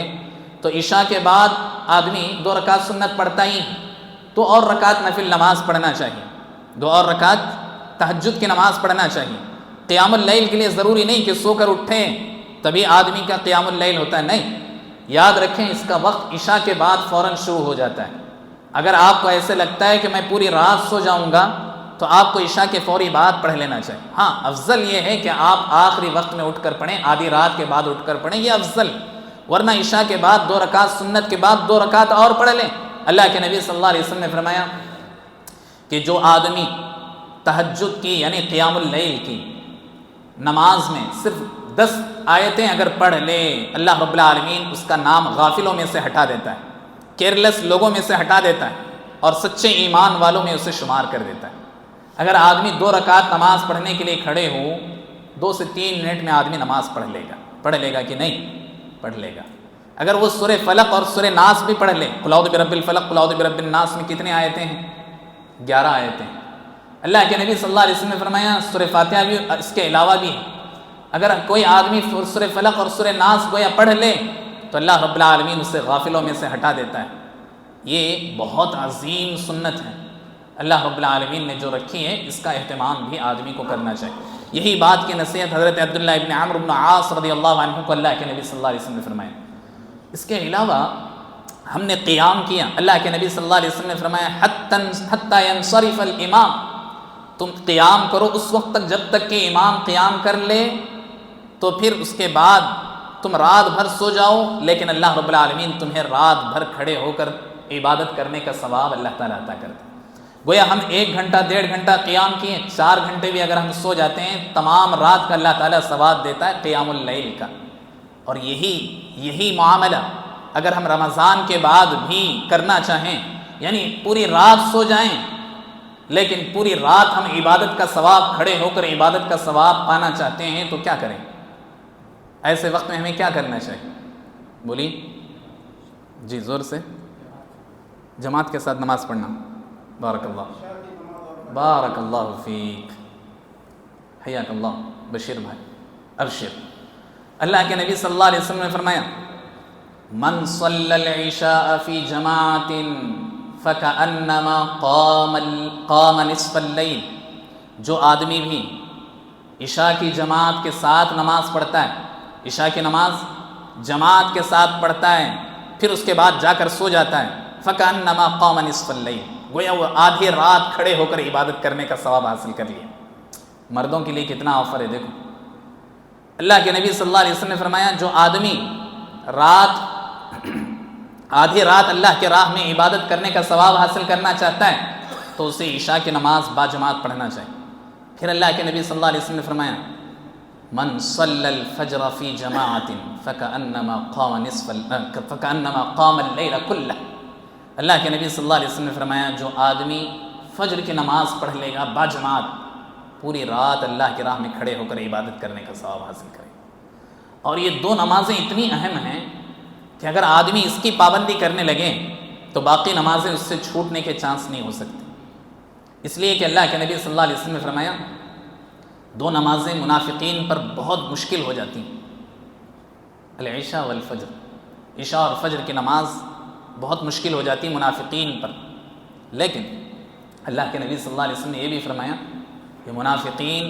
تو عشاء کے بعد آدمی 2 رکعت سنت پڑھتا ہی، تو اور رکعت نفل نماز پڑھنا چاہیے، 2 اور رکعت تہجد کی نماز پڑھنا چاہیے۔ قیام اللیل کے لیے ضروری نہیں کہ سو کر اٹھیں تبھی آدمی کا قیام اللیل ہوتا ہے، نہیں، یاد رکھیں اس کا وقت عشاء کے بعد فوراً شروع ہو جاتا ہے۔ اگر آپ کو ایسے لگتا ہے کہ میں پوری رات سو جاؤں گا تو آپ کو عشاء کے فوری بعد پڑھ لینا چاہیے۔ ہاں، افضل یہ ہے کہ آپ آخری وقت میں اٹھ کر پڑھیں، آدھی رات کے بعد اٹھ کر پڑھیں، یہ افضل، ورنہ عشاء کے بعد 2 رکعت سنت کے بعد 2 رکعت اور پڑھ لیں۔ اللہ کے نبی صلی اللہ علیہ وسلم نے فرمایا کہ جو آدمی تہجد کی یعنی قیام اللیل کی نماز میں صرف 10 آیتیں اگر پڑھ لے، اللہ رب العالمین اس کا نام غافلوں میں سے ہٹا دیتا ہے، کیئرلیس لوگوں میں سے ہٹا دیتا ہے اور سچے ایمان والوں میں اسے شمار کر دیتا ہے۔ اگر آدمی 2 رکعت نماز پڑھنے کے لیے کھڑے ہو، 2 سے 3 منٹ میں آدمی نماز پڑھ لے گا کہ نہیں؟ پڑھ لے گا۔ اگر وہ سورہ فلق اور سورہ ناس بھی پڑھ لے، قل اعوذ برب الفلق قل اعوذ برب الناس میں کتنے آیتیں ہیں؟ 11 آیتیں۔ اللہ کے نبی صلی اللہ علیہ وسلم نے فرمایا سورہ فاتحہ بھی اس کے علاوہ بھی ہے۔ اگر کوئی آدمی سورہ فلق اور سورہ ناس گویا پڑھ لے تو اللہ رب العالمین اسے غافلوں میں سے ہٹا دیتا ہے۔ یہ بہت عظیم سنت ہے، اللہ رب العالمین نے جو رکھی ہے، اس کا اہتمام بھی آدمی کو کرنا چاہیے۔ یہی بات کی نصیحت حضرت عبداللہ ابن عمرو بن عاص رضی اللہ عنہ کو اللہ کے نبی صلی اللہ علیہ وسلم نے فرمایا۔ اس کے علاوہ ہم نے قیام کیا، اللہ کے نبی صلی اللہ علیہ وسلم نے فرمایا حتی ینصرف الامام، تم قیام کرو اس وقت تک جب تک کہ امام قیام کر لے، تو پھر اس کے بعد تم رات بھر سو جاؤ، لیکن اللہ رب العالمین تمہیں رات بھر کھڑے ہو کر عبادت کرنے کا ثواب اللہ تعالیٰ عطا کرتا ہے۔ گویا ہم 1 گھنٹہ 1.5 گھنٹہ قیام کیے، 4 گھنٹے بھی اگر ہم سو جاتے ہیں، تمام رات کا اللہ تعالیٰ ثواب دیتا ہے قیام اللیل کا۔ اور یہی معاملہ اگر ہم رمضان کے بعد بھی کرنا چاہیں، یعنی پوری رات سو جائیں لیکن پوری رات ہم عبادت کا ثواب، کھڑے ہو کر عبادت کا ثواب پانا چاہتے ہیں، تو کیا کریں؟ ایسے وقت میں ہمیں کیا کرنا چاہیے؟ بولیے جی، زور سے، جماعت کے ساتھ نماز پڑھنا۔ بارک اللہ فیک، حیاک اللہ بشیر بھائی، ابشر۔ اللہ کے نبی صلی اللہ علیہ وسلم نے فرمایا من صلی العشاء فی جماعت فکأنما قام نصف اللیل، جو آدمی بھی عشاء کی جماعت کے ساتھ نماز پڑھتا ہے، عشاء کی نماز جماعت کے ساتھ پڑھتا ہے، پھر اس کے بعد جا کر سو جاتا ہے، فکأنما قام نصف اللیل، گویا وہ آدھی رات کھڑے ہو کر عبادت کرنے کا ثواب حاصل کر لیا۔ مردوں کے لیے کتنا آفر ہے، دیکھو اللہ کے نبی صلی اللہ علیہ وسلم نے فرمایا جو آدمی آدھی رات اللہ کے راہ میں عبادت کرنے کا ثواب حاصل کرنا چاہتا ہے تو اسے عشاء کی نماز باجماعت پڑھنا چاہیے۔ پھر اللہ کے نبی صلی اللہ علیہ وسلم نے فرمایا من صلی الفجر فی جماعت فکأنما قام اللیل کلہ۔ اللہ کے نبی صلی اللہ علیہ وسلم نے فرمایا جو آدمی فجر کی نماز پڑھ لے گا باجماعت، پوری رات اللہ کی راہ میں کھڑے ہو کر عبادت کرنے کا ثواب حاصل کرے۔ اور یہ دو نمازیں اتنی اہم ہیں کہ اگر آدمی اس کی پابندی کرنے لگے تو باقی نمازیں اس سے چھوٹنے کے چانس نہیں ہو سکتے، اس لیے کہ اللہ کے نبی صلی اللہ علیہ وسلم نے فرمایا دو نمازیں منافقین پر بہت مشکل ہو جاتی ہیں، العشاء والفجر، عشاء اور فجر کی نماز بہت مشکل ہو جاتی منافقین پر۔ لیکن اللہ کے نبی صلی اللہ علیہ وسلم نے یہ بھی فرمایا کہ منافقین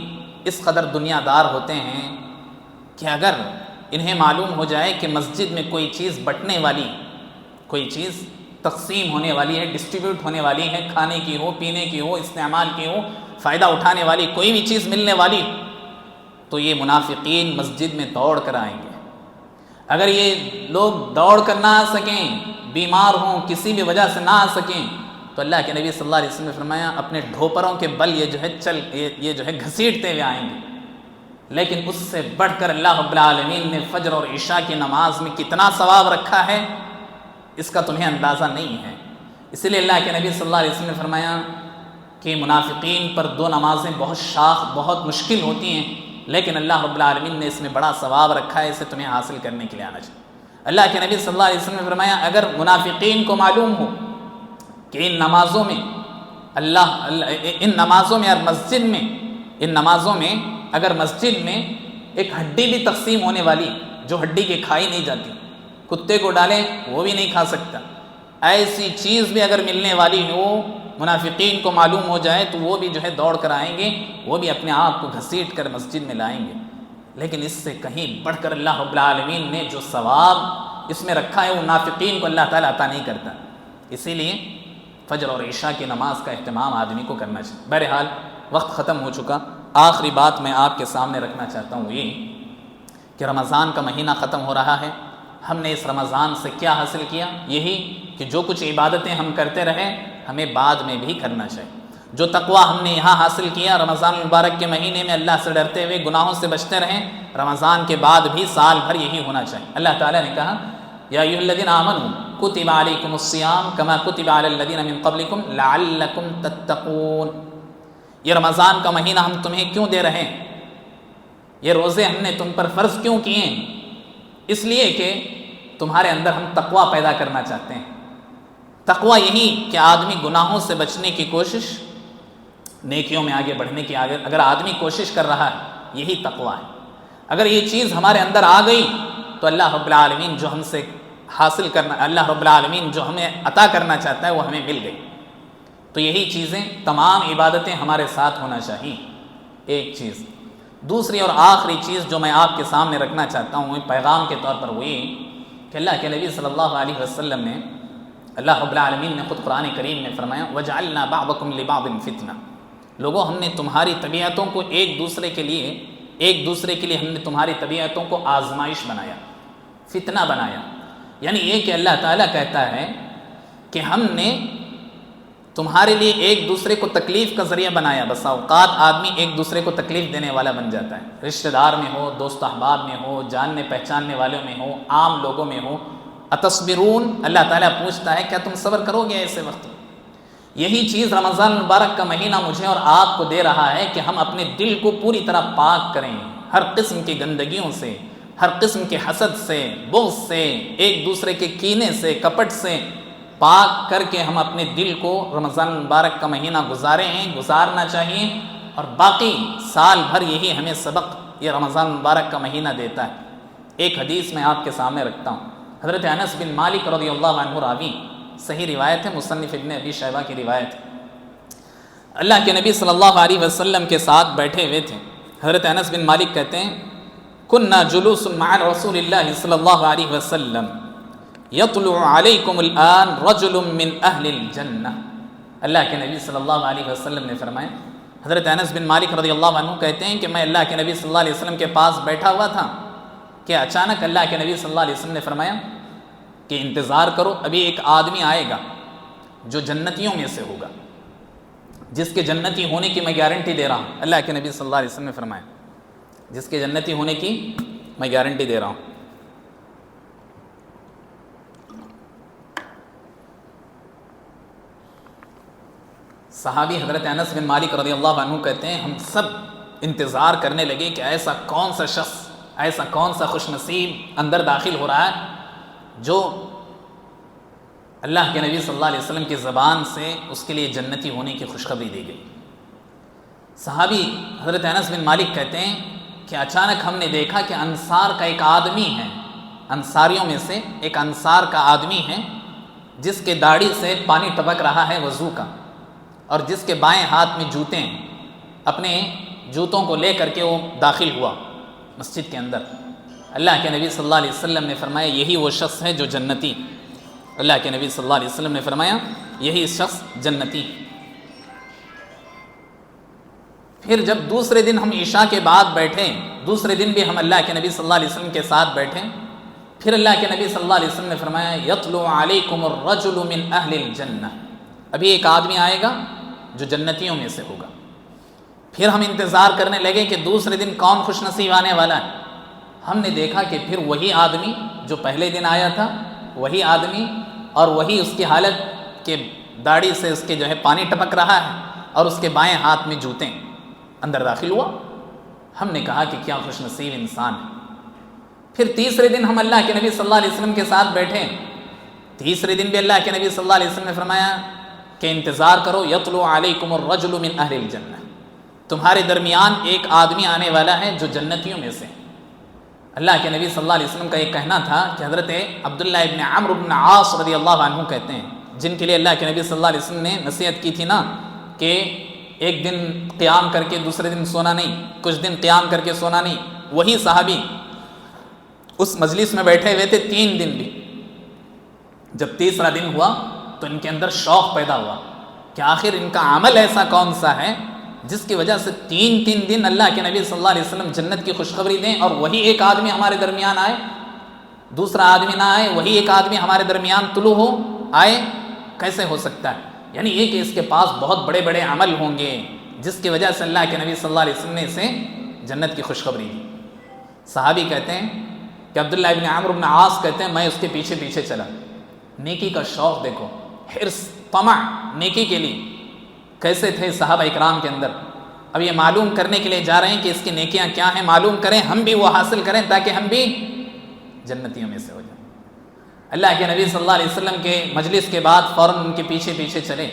اس قدر دنیا دار ہوتے ہیں کہ اگر انہیں معلوم ہو جائے کہ مسجد میں کوئی چیز بٹنے والی، کوئی چیز تقسیم ہونے والی ہے، ڈسٹریبیوٹ ہونے والی ہے، کھانے کی ہو، پینے کی ہو، استعمال کی ہو، فائدہ اٹھانے والی کوئی بھی چیز ملنے والی، تو یہ منافقین مسجد میں دوڑ کر آئیں گے۔ اگر یہ لوگ دوڑ کر نہ آ سکیں، بیمار ہوں، کسی بھی وجہ سے نہ آ سکیں، تو اللہ کے نبی صلی اللہ علیہ وسلم نے فرمایا اپنے ڈھوپروں کے بل یہ جو ہے گھسیٹتے ہوئے آئیں گے۔ لیکن اس سے بڑھ کر اللہ رب العالمین نے فجر اور عشاء کی نماز میں کتنا ثواب رکھا ہے اس کا تمہیں اندازہ نہیں ہے۔ اسی لیے اللہ کے نبی صلی اللہ علیہ وسلم نے فرمایا کہ منافقین پر دو نمازیں بہت مشکل ہوتی ہیں، لیکن اللہ رب العالمین نے اس میں بڑا ثواب رکھا ہے، اسے تمہیں حاصل کرنے کے لیے آنا چاہیے۔ اللہ کے نبی صلی اللہ علیہ وسلم نے فرمایا اگر منافقین کو معلوم ہو کہ ان نمازوں میں اگر مسجد میں ایک ہڈی بھی تقسیم ہونے والی جو ہڈی کی کھائی نہیں جاتی، کتے کو ڈالیں وہ بھی نہیں کھا سکتا، ایسی چیز بھی اگر ملنے والی ہو، منافقین کو معلوم ہو جائے تو وہ بھی جو ہے دوڑ کر آئیں گے، وہ بھی اپنے آپ کو گھسیٹ کر مسجد میں لائیں گے۔ لیکن اس سے کہیں بڑھ کر اللہ رب العالمین نے جو ثواب اس میں رکھا ہے وہ منافقین کو اللہ تعالیٰ عطا نہیں کرتا، اسی لیے فجر اور عشاء کی نماز کا اہتمام آدمی کو کرنا چاہیے۔ بہرحال وقت ختم ہو چکا، آخری بات میں آپ کے سامنے رکھنا چاہتا ہوں یہ کہ رمضان کا مہینہ ختم ہو رہا ہے، ہم نے اس رمضان سے کیا حاصل کیا؟ یہی کہ جو کچھ عبادتیں ہم کرتے رہے ہمیں بعد میں بھی کرنا چاہیے۔ جو تقویٰ ہم نے یہاں حاصل کیا رمضان المبارک کے مہینے میں، اللہ سے ڈرتے ہوئے گناہوں سے بچتے رہیں، رمضان کے بعد بھی سال بھر یہی ہونا چاہیے۔ اللہ تعالیٰ نے کہا یا ایھا الذین آمنوا کتب علیکم الصیام کما کتب علی الذین من قبلکم لعلکم تتقون۔ یہ رمضان کا مہینہ ہم تمہیں کیوں دے رہے ہیں؟ یہ روزے ہم نے تم پر فرض کیوں کیے ہیں؟ اس لیے کہ تمہارے اندر ہم تقویٰ پیدا کرنا چاہتے ہیں۔ تقویٰ یہی کہ آدمی گناہوں سے بچنے کی کوشش، نیکیوں میں آگے بڑھنے کی اگر آدمی کوشش کر رہا ہے یہی تقویٰ ہے۔ اگر یہ چیز ہمارے اندر آ گئی تو اللہ رب العالمین جو ہم سے حاصل کرنا، اللہ رب العالمین جو ہمیں عطا کرنا چاہتا ہے وہ ہمیں مل گئی۔ تو یہی چیزیں، تمام عبادتیں ہمارے ساتھ ہونا چاہیے۔ ایک چیز، دوسری اور آخری چیز جو میں آپ کے سامنے رکھنا چاہتا ہوں پیغام کے طور پر وہ یہ کہ اللہ کے نبی صلی اللہ علیہ وسلم نے، اللہ رب العالمین نے خود قرآن کریم میں فرمایا وَجَعَلْنَا بَعْضَكُمْ لِبَعْضٍ فِتْنَةً، لوگوں ہم نے تمہاری طبیعتوں کو ایک دوسرے کے لیے ہم نے تمہاری طبیعتوں کو آزمائش بنایا، فتنہ بنایا۔ یعنی یہ کہ اللہ تعالیٰ کہتا ہے کہ ہم نے تمہارے لیے ایک دوسرے کو تکلیف کا ذریعہ بنایا۔ بس اوقات آدمی ایک دوسرے کو تکلیف دینے والا بن جاتا ہے، رشتہ دار میں ہو، دوست احباب میں ہو، جاننے پہچاننے والوں میں ہو، عام لوگوں میں ہو۔ اتصبرون، اللہ تعالیٰ پوچھتا ہے کیا تم صبر کرو گے ایسے وقت؟ یہی چیز رمضان المبارک کا مہینہ مجھے اور آپ کو دے رہا ہے کہ ہم اپنے دل کو پوری طرح پاک کریں، ہر قسم کی گندگیوں سے، ہر قسم کے حسد سے، بغض سے، ایک دوسرے کے کینے سے، کپٹ سے پاک کر کے ہم اپنے دل کو رمضان المبارک کا مہینہ گزارنا چاہیے۔ اور باقی سال بھر یہی ہمیں سبق یہ رمضان المبارک کا مہینہ دیتا ہے۔ ایک حدیث میں آپ کے سامنے رکھتا ہوں، حضرت انس بن مالک رضی اللہ عنہ راوی، صحیح روایت ہے، مصنف ابن ابی شیبہ کی روایت ہے۔ اللہ کے نبی صلی اللہ علیہ وسلم کے ساتھ بیٹھے ہوئے تھے۔ حضرت انس بن مالک کہتے ہیں کننا جلوس مع رسول اللہ صلی اللہ علیہ وسلم یطلع علیکم الآن رجل من اہل الجنہ۔ اللہ کے نبی صلی اللہ علیہ وسلم نے فرمایا حضرت انس بن مالک رضی اللہ عنہ کہتے ہیں کہ میں اللہ کے نبی صلی اللہ علیہ وسلم کے پاس بیٹھا ہوا تھا کہ اچانک اللہ کے نبی صلی اللہ علیہ وسلم نے فرمایا کہ انتظار کرو، ابھی ایک آدمی آئے گا جو جنتیوں میں سے ہوگا، جس کے جنتی ہونے کی میں گارنٹی دے رہا ہوں۔ اللہ کے نبی صلی اللہ علیہ وسلم نے فرمایا جس کے جنتی ہونے کی میں گارنٹی دے رہا ہوں۔ صحابی حضرت انس بن مالک رضی اللہ عنہ کہتے ہیں ہم سب انتظار کرنے لگے کہ ایسا کون سا شخص، ایسا کون سا خوش نصیب اندر داخل ہو رہا ہے جو اللہ کے نبی صلی اللہ علیہ وسلم کی زبان سے اس کے لیے جنتی ہونے کی خوشخبری دی گئی۔ صحابی حضرت انس بن مالک کہتے ہیں کہ اچانک ہم نے دیکھا کہ انصار کا ایک آدمی ہے، انصاریوں میں سے ایک انصار کا آدمی ہے جس کے داڑھی سے پانی ٹپک رہا ہے وضو کا، اور جس کے بائیں ہاتھ میں جوتے ہیں، اپنے جوتوں کو لے کر کے وہ داخل ہوا مسجد کے اندر۔ اللہ کے نبی صلی اللہ علیہ وسلم نے فرمایا یہی وہ شخص ہے جو جنتی، اللہ کے نبی صلی اللہ علیہ وسلم نے فرمایا یہی شخص جنتی۔ پھر جب دوسرے دن ہم عشاء کے بعد بیٹھے، دوسرے دن بھی ہم اللہ کے نبی صلی اللہ علیہ وسلم کے ساتھ بیٹھے، پھر اللہ کے نبی صلی اللہ علیہ وسلم نے فرمایا یطلع علیکم الرجل من اہل الجنہ، ابھی ایک آدمی آئے گا جو جنتیوں میں سے ہوگا۔ پھر ہم انتظار کرنے لگے کہ دوسرے دن کون خوش نصیب آنے والا ہے۔ ہم نے دیکھا کہ پھر وہی آدمی جو پہلے دن آیا تھا، وہی آدمی، اور وہی اس کی حالت کہ داڑھی سے اس کے جو ہے پانی ٹپک رہا ہے اور اس کے بائیں ہاتھ میں جوتے، اندر داخل ہوا۔ ہم نے کہا کہ کیا خوش نصیب انسان ہے۔ پھر تیسرے دن ہم اللہ کے نبی صلی اللہ علیہ وسلم کے ساتھ بیٹھے، تیسرے دن بھی اللہ کے نبی صلی اللہ علیہ وسلم نے فرمایا کہ انتظار کرو یطلع علیکم الرجل من اہل الجنہ، تمہارے درمیان ایک آدمی آنے والا ہے جو جنتیوں میں سے۔ اللہ کے نبی صلی اللہ علیہ وسلم کا یہ کہنا تھا کہ حضرت عبداللہ ابن عمرو بن عاص رضی اللہ عنہ کہتے ہیں، جن کے لیے اللہ کے نبی صلی اللہ علیہ وسلم نے نصیحت کی تھی نا کہ ایک دن قیام کر کے دوسرے دن سونا نہیں، کچھ دن قیام کر کے سونا نہیں، وہی صحابی اس مجلس میں بیٹھے ہوئے تھے 3 دن بھی۔ جب تیسرا دن ہوا تو ان کے اندر شوق پیدا ہوا کہ آخر ان کا عمل ایسا کون سا ہے جس کی وجہ سے 3 دن اللہ کے نبی صلی اللہ علیہ وسلم جنت کی خوشخبری دیں اور وہی ایک آدمی ہمارے درمیان آئے، دوسرا آدمی نہ آئے، وہی ایک آدمی ہمارے درمیان طلوع ہو آئے، کیسے ہو سکتا ہے؟ یعنی یہ کہ اس کے پاس بہت بڑے بڑے عمل ہوں گے جس کی وجہ سے اللہ کے نبی صلی اللہ علیہ وسلم نے اسے جنت کی خوشخبری دی۔ صحابی کہتے ہیں کہ عبداللہ ابن عمرو بن عاص کہتے ہیں میں اس کے پیچھے پیچھے چلا، نیکی کا شوق دیکھو، حرص، طمع نیکی کے لیے کیسے تھے صحابہ اکرام کے اندر۔ اب یہ معلوم کرنے کے لیے جا رہے ہیں کہ اس کی نیکیاں کیا ہیں، معلوم کریں، ہم بھی وہ حاصل کریں تاکہ ہم بھی جنتیوں میں سے ہو جائیں۔ اللہ کے نبی صلی اللہ علیہ وسلم کے مجلس کے بعد فوراً ان کے پیچھے پیچھے چلے،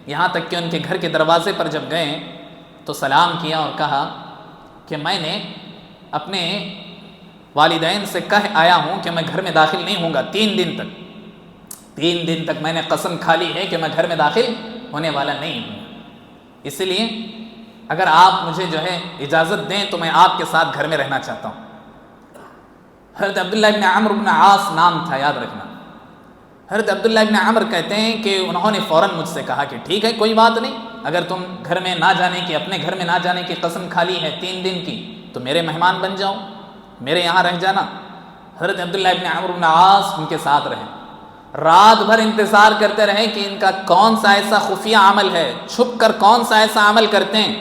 یہاں تک کہ ان کے گھر کے دروازے پر جب گئے تو سلام کیا اور کہا کہ میں نے اپنے والدین سے کہہ آیا ہوں کہ میں گھر میں داخل نہیں ہوں گا 3 دن تک، 3 دن تک میں نے قسم کھا لی ہے کہ میں گھر میں داخل ہونے والا نہیں ہوں، اس لیے اگر آپ مجھے جو ہے اجازت دیں تو میں آپ کے ساتھ گھر میں رہنا چاہتا ہوں۔ حضرت عبداللہ ابن عمرو بن عاص نام تھا، یاد رکھنا۔ حضرت عبداللہ ابن عمر کہتے ہیں کہ انہوں نے فوراً مجھ سے کہا کہ ٹھیک ہے کوئی بات نہیں، اگر تم گھر میں نہ جانے کی، اپنے گھر میں نہ جانے کی قسم کھا لی ہے 3 دن کی تو میرے مہمان بن جاؤ، میرے یہاں رہ جانا۔ حضرت عبداللہ ابن عمرو بن عاص ان کے ساتھ رہے، رات بھر انتظار کرتے رہے کہ ان کا کون سا ایسا خفیہ عمل ہے، چھپ کر کون سا ایسا عمل کرتے ہیں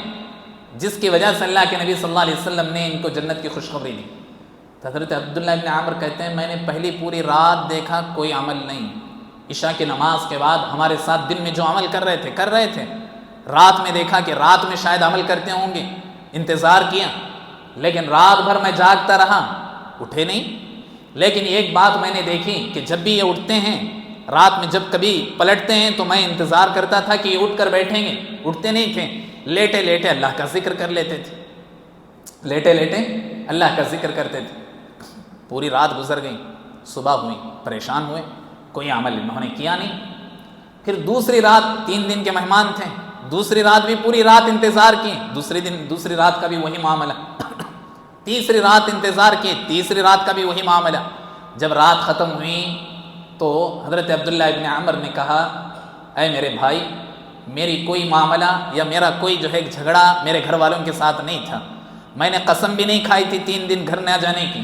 جس کی وجہ سے اللہ کے نبی صلی اللہ علیہ وسلم نے ان کو جنت کی خوشخبری دی۔ تو حضرت عبداللہ ابن عمر کہتے ہیں میں نے پہلی پوری رات دیکھا کوئی عمل نہیں، عشاء کی نماز کے بعد ہمارے ساتھ دن میں جو عمل کر رہے تھے، رات میں دیکھا کہ رات میں شاید عمل کرتے ہوں گے، انتظار کیا، لیکن رات بھر میں جاگتا رہا، اٹھے نہیں۔ لیکن ایک بات میں نے دیکھی کہ جب بھی یہ اٹھتے ہیں، رات میں جب کبھی پلٹتے ہیں تو میں انتظار کرتا تھا کہ یہ اٹھ کر بیٹھیں گے، اٹھتے نہیں تھے، لیٹے لیٹے اللہ کا ذکر کر لیتے تھے، لیٹے لیٹے اللہ کا ذکر کرتے تھے۔ پوری رات گزر گئی، صبح ہوئی، پریشان ہوئے، کوئی عمل انہوں نے کیا نہیں۔ پھر دوسری رات 3 دن کے مہمان تھے، دوسری رات بھی پوری رات انتظار کی، دوسری رات کا بھی وہی معاملہ، تیسری رات انتظار کی، تیسری رات کا بھی وہی معاملہ۔ جب رات ختم ہوئی تو حضرت عبداللہ ابن عمر نے کہا اے میرے بھائی، میری کوئی معاملہ یا میرا کوئی جو ہے جھگڑا میرے گھر والوں کے ساتھ نہیں تھا، میں نے قسم بھی نہیں کھائی تھی 3 دن گھر نہ جانے کی،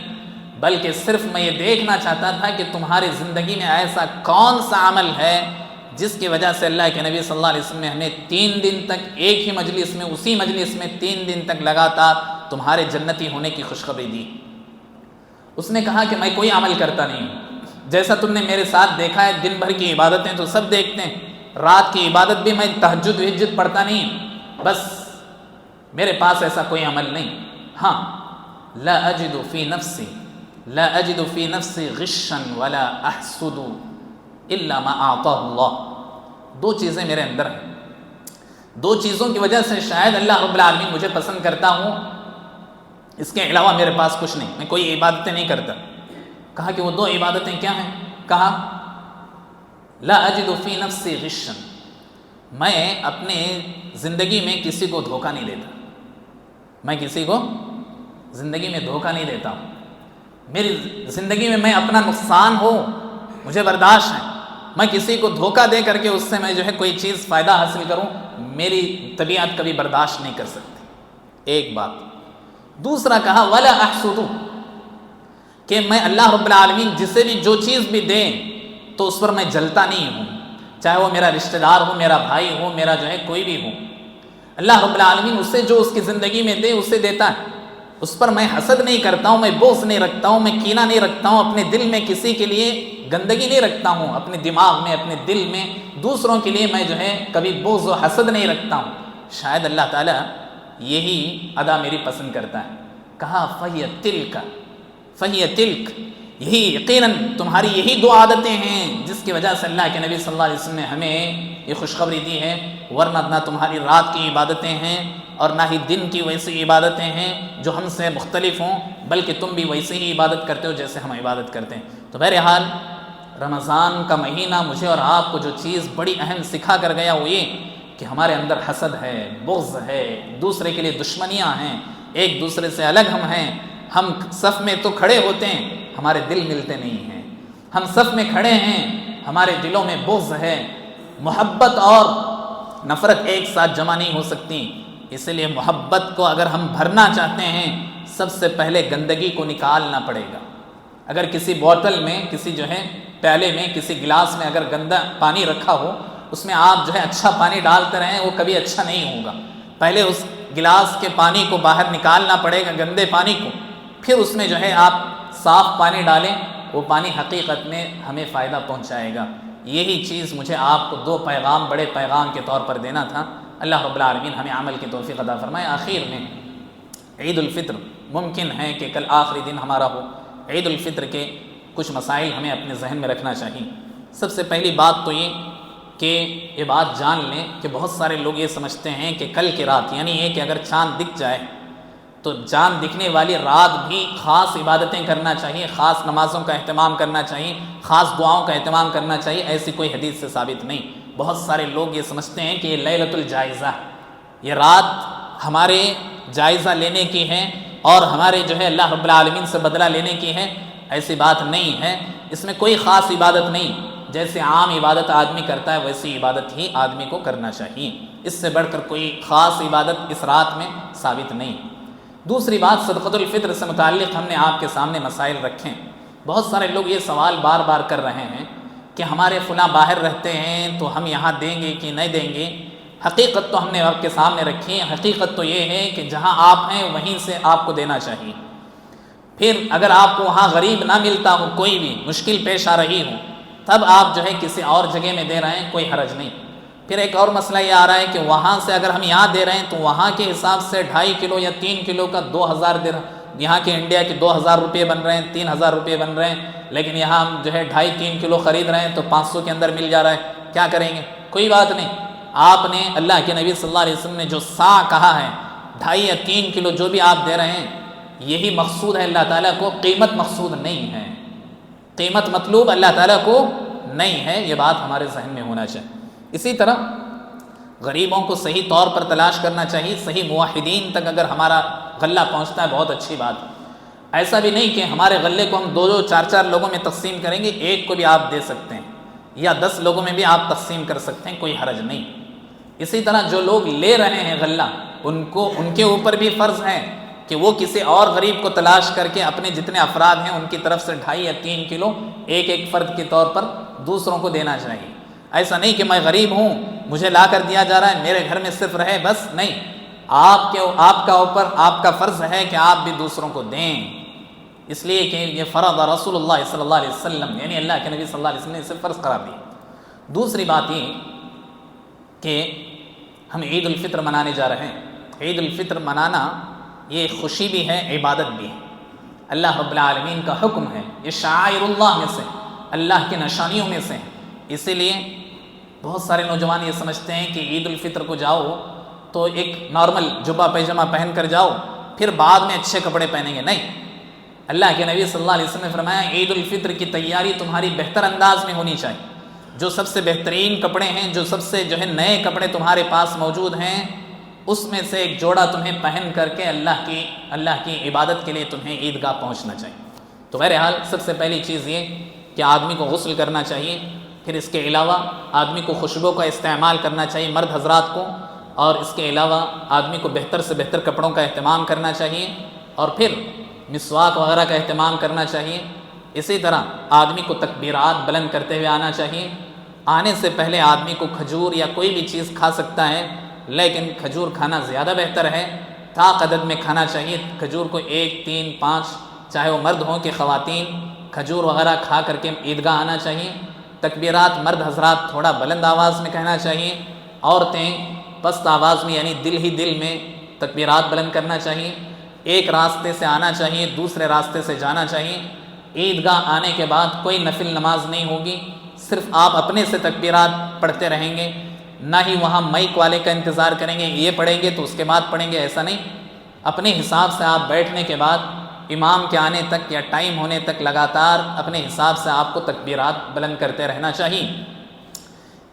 بلکہ صرف میں یہ دیکھنا چاہتا تھا کہ تمہاری زندگی میں ایسا کون سا عمل ہے جس کی وجہ سے اللہ کے نبی صلی اللہ علیہ وسلم نے ہمیں 3 دن تک ایک ہی مجلس میں، اسی مجلس میں 3 دن تک لگاتار تمہارے جنتی ہونے کی خوشخبری دی۔ اس نے کہا کہ میں کوئی عمل کرتا نہیں ہوں، جیسا تم نے میرے ساتھ دیکھا ہے، دن بھر کی عبادتیں تو سب دیکھتے ہیں، رات کی عبادت بھی میں تہجد وہجد پڑھتا نہیں ہوں، بس میرے پاس ایسا کوئی عمل نہیں۔ ہاں، لا اجد فی نفسی غشا ولا احسد الا ما اعطاه اللہ۔ 2 چیزیں میرے اندر ہیں، 2 چیزوں کی وجہ سے شاید اللہ رب العالمین مجھے پسند کرتا ہوں، اس کے علاوہ میرے پاس کچھ نہیں، میں کوئی عبادتیں نہیں کرتا۔ کہا کہ وہ 2 عبادتیں کیا ہیں؟ کہا لا اجد فی نفسی غشا، میں اپنے زندگی میں کسی کو دھوکہ نہیں دیتا، میں کسی کو زندگی میں دھوکہ نہیں دیتا ہوں، میری زندگی میں اپنا نقصان ہو مجھے برداشت ہے، میں کسی کو دھوکہ دے کر کے اس سے میں جو ہے کوئی چیز فائدہ حاصل کروں، میری طبیعت کبھی برداشت نہیں کر سکتی، ایک بات۔ دوسرا کہا ولا احسد، کہ میں اللہ رب العالمین جسے بھی جو چیز بھی دے تو اس پر میں جلتا نہیں ہوں، چاہے وہ میرا رشتہ دار ہو، میرا بھائی ہو، میرا جو ہے کوئی بھی ہو، اللہ رب العالمین اسے جو اس کی زندگی میں دے اسے دیتا ہے، اس پر میں حسد نہیں کرتا ہوں، میں بغض نہیں رکھتا ہوں، میں کینہ نہیں رکھتا ہوں، اپنے دل میں کسی کے لیے گندگی نہیں رکھتا ہوں، اپنے دماغ میں اپنے دل میں دوسروں کے لیے میں جو ہے کبھی بغض و حسد نہیں رکھتا ہوں۔ شاید اللہ تعالیٰ یہی ادا میری پسند کرتا ہے۔ کہا فہی تلک، یہی یقیناً تمہاری یہی 2 عادتیں ہیں جس کی وجہ سے اللہ کے نبی صلی اللہ علیہ وسلم نے ہمیں یہ خوشخبری دی ہے، ورنہ نہ تمہاری رات کی عبادتیں ہیں اور نہ ہی دن کی ویسی عبادتیں ہیں جو ہم سے مختلف ہوں، بلکہ تم بھی ویسے ہی عبادت کرتے ہو جیسے ہم عبادت کرتے ہیں۔ تو بہرحال رمضان کا مہینہ مجھے اور آپ کو جو چیز بڑی اہم سکھا کر گیا وہ یہ کہ ہمارے اندر حسد ہے، بغض ہے، دوسرے کے لیے دشمنیاں ہیں، ایک دوسرے سے الگ ہم ہیں، ہم صف میں تو کھڑے ہوتے ہیں، ہمارے دل ملتے نہیں ہیں، ہم صف میں کھڑے ہیں، ہمارے دلوں میں بغض ہے، محبت اور نفرت ایک ساتھ جمع نہیں ہو سکتی، اس لیے محبت کو اگر ہم بھرنا چاہتے ہیں سب سے پہلے گندگی کو نکالنا پڑے گا۔ اگر کسی بوتل میں، کسی جو ہے پیالے میں، کسی گلاس میں اگر گندا پانی رکھا ہو، اس میں آپ جو ہے اچھا پانی ڈالتے رہیں، وہ کبھی اچھا نہیں ہوگا، پہلے اس گلاس کے پانی کو باہر نکالنا پڑے گا، گندے پانی کو، پھر اس میں جو ہے آپ صاف پانی ڈالیں، وہ پانی حقیقت میں ہمیں فائدہ پہنچائے گا۔ یہی چیز مجھے آپ کو 2 پیغام بڑے پیغام کے طور پر دینا تھا۔ اللہ رب العالمین ہمیں عمل کی توفیق عطا فرمائے۔ آخر میں عید الفطر، ممکن ہے کہ کل آخری دن ہمارا ہو، عید الفطر کے کچھ مسائل ہمیں اپنے ذہن میں رکھنا چاہیے۔ سب سے پہلی بات تو یہ کہ یہ بات جان لیں کہ بہت سارے لوگ یہ سمجھتے ہیں کہ کل کی رات، یعنی یہ کہ اگر چاند دکھ جائے تو چاند دکھنے والی رات بھی خاص عبادتیں کرنا چاہیے، خاص نمازوں کا اہتمام کرنا چاہیے، خاص دعاؤں کا اہتمام کرنا چاہیے، ایسی کوئی حدیث سے ثابت نہیں۔ بہت سارے لوگ یہ سمجھتے ہیں کہ یہ لیلۃ الجائزہ، یہ رات ہمارے جائزہ لینے کی ہے اور ہمارے جو ہے اللہ رب العالمین سے بدلہ لینے کی ہے، ایسی بات نہیں ہے، اس میں کوئی خاص عبادت نہیں، جیسے عام عبادت آدمی کرتا ہے ویسی عبادت ہی آدمی کو کرنا چاہیے، اس سے بڑھ کر کوئی خاص عبادت اس رات میں ثابت نہیں۔ دوسری بات، صدقۃ الفطر سے متعلق ہم نے آپ کے سامنے مسائل رکھیں۔ بہت سارے لوگ یہ سوال بار بار کر رہے ہیں کہ ہمارے فلاں باہر رہتے ہیں تو ہم یہاں دیں گے کہ نہیں دیں گے۔ حقیقت تو ہم نے آپ کے سامنے رکھی ہے، حقیقت تو یہ ہے کہ جہاں آپ ہیں وہیں سے آپ کو دینا چاہیے۔ پھر اگر آپ کو وہاں غریب نہ ملتا ہو، کوئی بھی مشکل پیش آ رہی ہو، تب آپ جو ہے کسی اور جگہ میں دے رہے ہیں، کوئی حرج نہیں۔ پھر ایک اور مسئلہ یہ آ رہا ہے کہ وہاں سے اگر ہم یہاں دے رہے ہیں تو وہاں کے حساب سے 2.5 کلو یا 3 کلو کا 2000 درہم، یہاں کے انڈیا کے 2000 روپے بن رہے ہیں، 3000 روپے بن رہے ہیں، لیکن یہاں ہم جو ہے 2.5-3 کلو خرید رہے ہیں تو 500 کے اندر مل جا رہا ہے، کیا کریں گے؟ کوئی بات نہیں، آپ نے اللہ کے نبی صلی اللہ علیہ وسلم نے جو سا کہا ہے، 2.5 یا 3 کلو جو بھی آپ دے رہے ہیں، یہی مقصود ہے اللہ تعالیٰ کو، قیمت مقصود نہیں ہے، قیمت مطلوب اللہ تعالیٰ کو نہیں ہے، یہ بات ہمارے ذہن میں ہونا چاہیے۔ اسی طرح غریبوں کو صحیح طور پر تلاش کرنا چاہیے، صحیح موحدین تک اگر ہمارا غلہ پہنچتا ہے بہت اچھی بات ہے، ایسا بھی نہیں کہ ہمارے غلے کو ہم 2-2 4-4 لوگوں میں تقسیم کریں گے، ایک کو بھی آپ دے سکتے ہیں یا 10 لوگوں میں بھی آپ تقسیم کر سکتے ہیں، کوئی حرج نہیں۔ اسی طرح جو لوگ لے رہے ہیں غلہ، ان کے اوپر بھی فرض ہے کہ وہ کسی اور غریب کو تلاش کر کے اپنے جتنے افراد ہیں ان کی طرف سے 2.5 یا 3 کلو ایک فرد کے طور پر دوسروں کو دینا چاہیے۔ ایسا نہیں کہ میں غریب ہوں، مجھے لا کر دیا جا رہا ہے، میرے گھر میں صرف رہے بس، نہیں، آپ کا فرض ہے کہ آپ بھی دوسروں کو دیں، اس لیے کہ یہ فرض رسول اللہ صلی اللہ علیہ وسلم، یعنی اللہ کے نبی صلی اللہ علیہ وسلم نے اسے فرض قرار دیا۔ دوسری بات یہ کہ ہم عید الفطر منانے جا رہے ہیں۔ عید الفطر منانا یہ خوشی بھی ہے، عبادت بھی ہے، اللہ رب العالمین کا حکم ہے، یہ شعائر اللہ میں سے، اللہ کی نشانیوں میں سے۔ اسی لیے بہت سارے نوجوان یہ سمجھتے ہیں کہ عید الفطر کو جاؤ تو ایک نارمل جبہ پیجامہ پہن کر جاؤ، پھر بعد میں اچھے کپڑے پہنیں گے، نہیں۔ اللہ کے نبی صلی اللہ علیہ وسلم نے فرمایا عید الفطر کی تیاری تمہاری بہتر انداز میں ہونی چاہیے، جو سب سے بہترین کپڑے ہیں، جو سب سے نئے کپڑے تمہارے پاس موجود ہیں، اس میں سے ایک جوڑا تمہیں پہن کر کے اللہ کی عبادت کے لیے تمہیں عیدگاہ پہنچنا چاہیے۔ تو بہرحال سب سے پہلی چیز یہ کہ آدمی کو غسل کرنا چاہیے، پھر اس کے علاوہ آدمی کو خوشبو کا استعمال کرنا چاہیے مرد حضرات کو، اور اس کے علاوہ آدمی کو بہتر سے بہتر کپڑوں کا اہتمام کرنا چاہیے، اور پھر مسواک وغیرہ کا اہتمام کرنا چاہیے۔ اسی طرح آدمی کو تکبیرات بلند کرتے ہوئے آنا چاہیے۔ آنے سے پہلے آدمی کو کھجور یا کوئی بھی چیز کھا سکتا ہے، لیکن کھجور کھانا زیادہ بہتر ہے، طاق عدد میں کھانا چاہیے۔ کھجور کو 1، 3، 5، چاہے وہ مرد ہوں کہ خواتین، کھجور وغیرہ کھا کر کے عیدگاہ آنا چاہیے۔ تکبیرات مرد حضرات تھوڑا بلند آواز میں کہنا چاہیے، عورتیں پست آواز میں یعنی دل ہی دل میں تکبیرات بلند کرنا چاہیے۔ ایک راستے سے آنا چاہیے، دوسرے راستے سے جانا چاہیے۔ عیدگاہ آنے کے بعد کوئی نفل نماز نہیں ہوگی، صرف آپ اپنے سے تکبیرات پڑھتے رہیں گے، نہ ہی وہاں مائک والے کا انتظار کریں گے، یہ پڑھیں گے تو اس کے بعد پڑھیں گے، ایسا نہیں۔ اپنے حساب سے آپ بیٹھنے کے بعد امام کے آنے تک یا ٹائم ہونے تک لگاتار اپنے حساب سے آپ کو تکبیرات بلند کرتے رہنا چاہیے۔